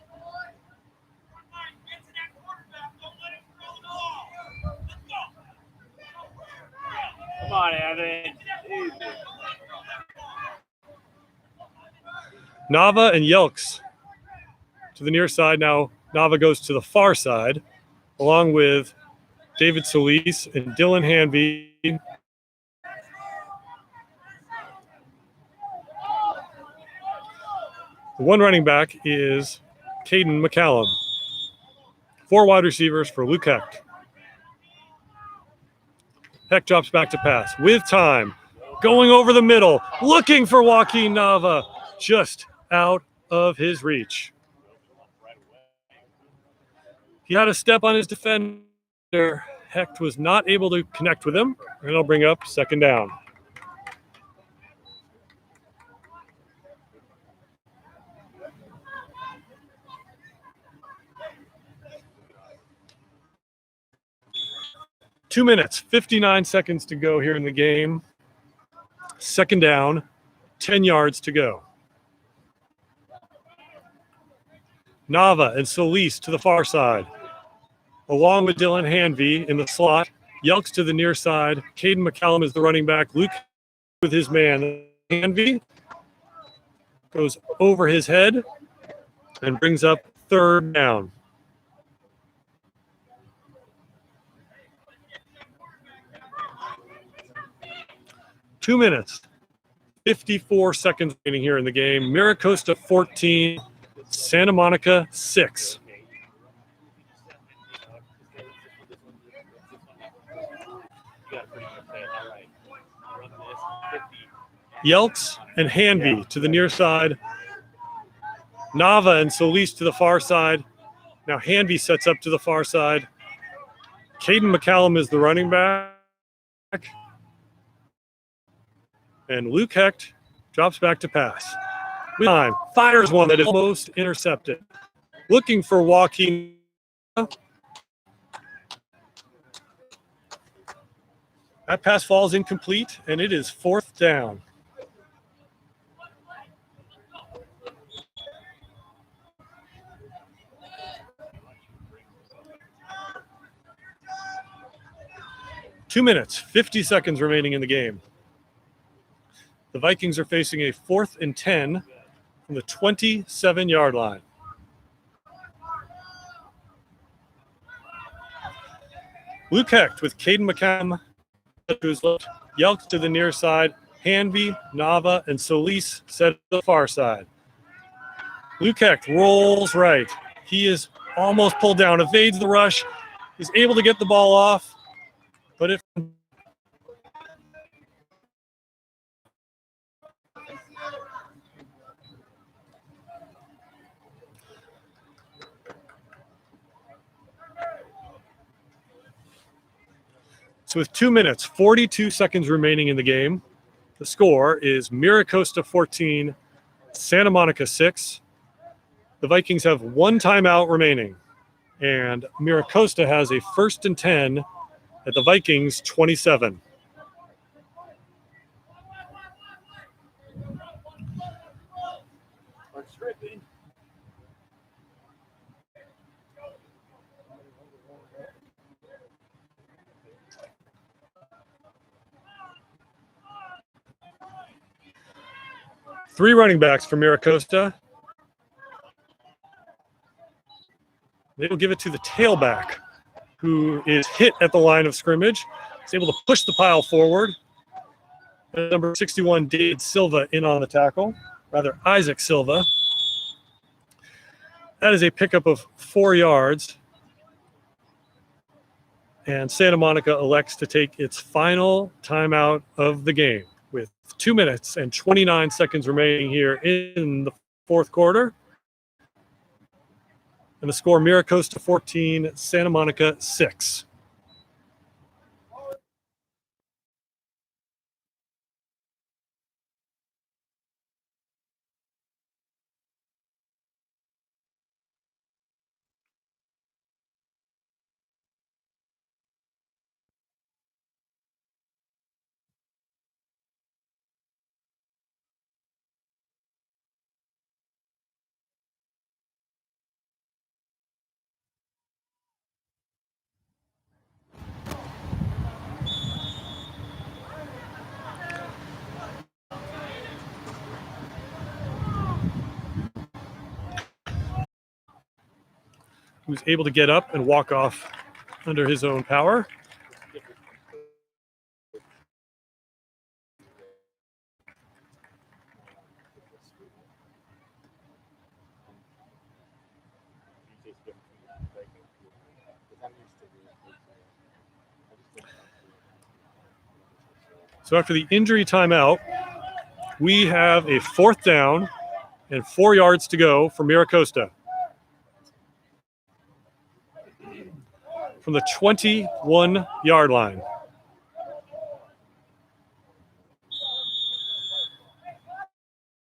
S2: Come on, Evan.
S1: Nava and Yelks to the near side. Now Nava goes to the far side, along with David Solis and Dylan Hanvey. The 1 running back is Caden McCallum. 4 wide receivers for Luke Hecht. Hecht drops back to pass with time. Going over the middle, looking for Joaquin Nava, just out of his reach. He had a step on his defender. Hecht was not able to connect with him, and it'll bring up 2nd down. Two minutes, 59 seconds to go here in the game. 2nd down, 10 yards to go. Nava and Solis to the far side, along with Dylan Hanvey in the slot. Yelks to the near side. Caden McCallum is the running back. Luke with his man. Hanvey goes over his head and brings up 3rd down. Two minutes, 54 seconds remaining here in the game. Mira Costa 14, Santa Monica 6. Yelks and Hanvey to the near side. Nava and Solis to the far side. Now Hanvey sets up to the far side. Caden McCallum is the running back. And Luke Hecht drops back to pass. With time, fires one that is almost intercepted. Looking for Joaquin. That pass falls incomplete, and it is 4th down. Two minutes, 50 seconds remaining in the game. The Vikings are facing a 4th and 10 from the 27-yard line. Luke Hecht with Caden McCallum to his left, Yelks to the near side, Hanvey, Nava, and Solis set to the far side. Luke Hecht rolls right. He is almost pulled down, evades the rush. He's able to get the ball off, but if So with 2 minutes, 42 seconds remaining in the game, the score is Mira Costa 14, Santa Monica 6. The Vikings have 1 timeout remaining, and Mira Costa has a 1st and 10 at the Vikings 27. Three running backs for Mira Costa. They will give it to the tailback, who is hit at the line of scrimmage. He's able to push the pile forward. Number 61, David Silva, in on the tackle. Rather, Isaac Silva. That is a pickup of 4 yards. And Santa Monica elects to take its final timeout of the game with 2 minutes and 29 seconds remaining here in the 4th quarter. And the score, Mira Costa 14, Santa Monica 6. Who's able to get up and walk off under his own power. So after the injury timeout, we have a 4th down and 4 yards to go for Mira Costa. From the 21-yard line.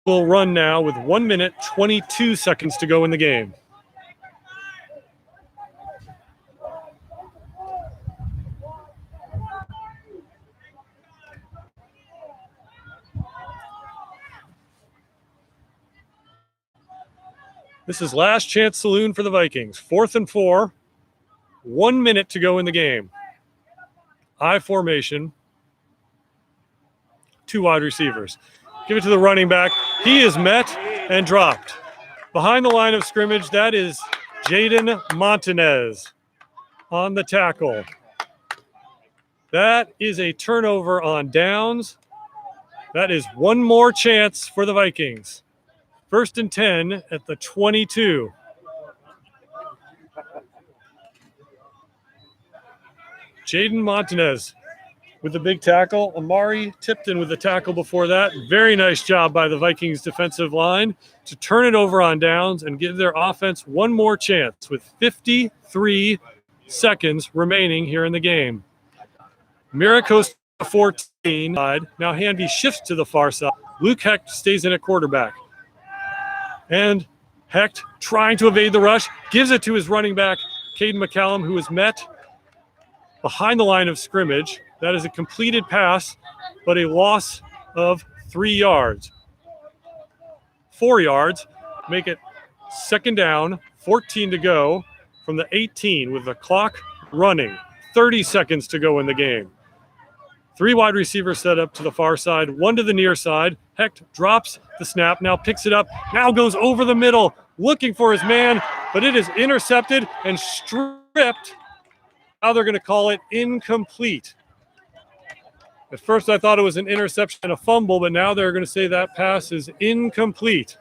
S1: We'll run now with 1 minute, 22 seconds to go in the game. This is last chance saloon for the Vikings. 4th and 4. 1 minute to go in the game. I formation. 2 wide receivers. Give it to the running back. He is met and dropped. Behind the line of scrimmage, that is Jaden Montanez on the tackle. That is a turnover on downs. That is one more chance for the Vikings. 1st and 10 at the 22. Jaden Montanez with the big tackle. Amari Tipton with the tackle before that. Very nice job by the Vikings defensive line to turn it over on downs and give their offense one more chance with 53 seconds remaining here in the game. Mira Costa 14. Now Hanby shifts to the far side. Luke Hecht stays in at quarterback. And Hecht trying to evade the rush. Gives it to his running back, Caden McCallum, who is met behind the line of scrimmage. That is a completed pass, but a loss of 3 yards. 4 yards, make it 2nd down, 14 to go from the 18 with the clock running. 30 seconds to go in the game. 3 wide receivers set up to the far side, 1 to the near side. Hecht drops the snap, now picks it up, now goes over the middle, looking for his man, but it is intercepted and stripped. Now they're going to call it incomplete. At first I thought it was an interception and a fumble, but now they're going to say that pass is incomplete.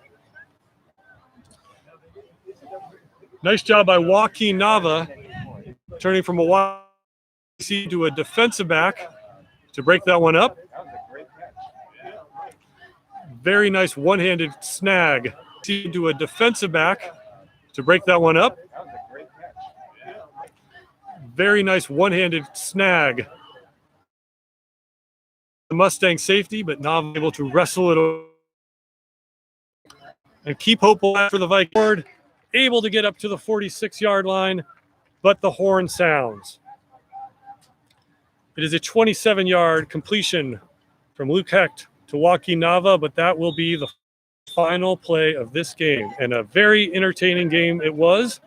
S1: Nice job by Joaquin Nava, turning from a wide receiver to a defensive back to break that one up. Very nice one-handed snag to a defensive back to break that one up. Very nice one-handed snag the Mustang safety, but Nava able to wrestle it over and keep hope alive for the Vikings. Able to get up to the 46-yard line, but the horn sounds. It is a 27-yard completion from Luke Hecht to Joaquin Nava, but that will be the final play of this game. And a very entertaining game it was.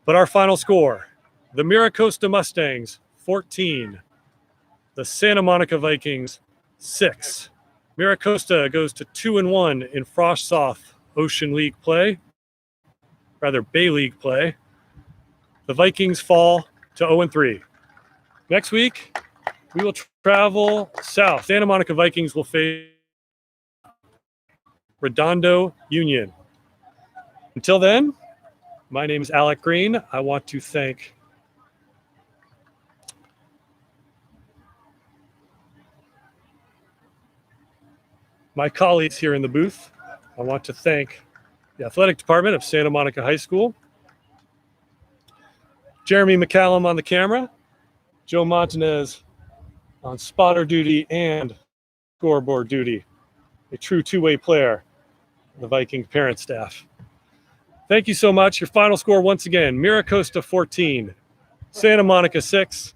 S1: But our final score, the Mira Costa Mustangs, 14. The Santa Monica Vikings, 6. Mira Costa goes to 2-1 in frosh soph Ocean League play, rather Bay League play. The Vikings fall to 0-3. Next week, we will travel south. Santa Monica Vikings will face Redondo Union. Until then, my name is Alec Green. I want to thank my colleagues here in the booth. I want to thank the athletic department of Santa Monica High School, Jeremy McCallum on the camera, Joe Montanez on spotter duty and scoreboard duty, a true two-way player, the Viking parent staff. Thank you so much. Your final score once again, Mira Costa 14, Santa Monica 6.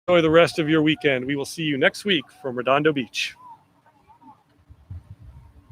S1: Enjoy the rest of your weekend. We will see you next week from Redondo Beach.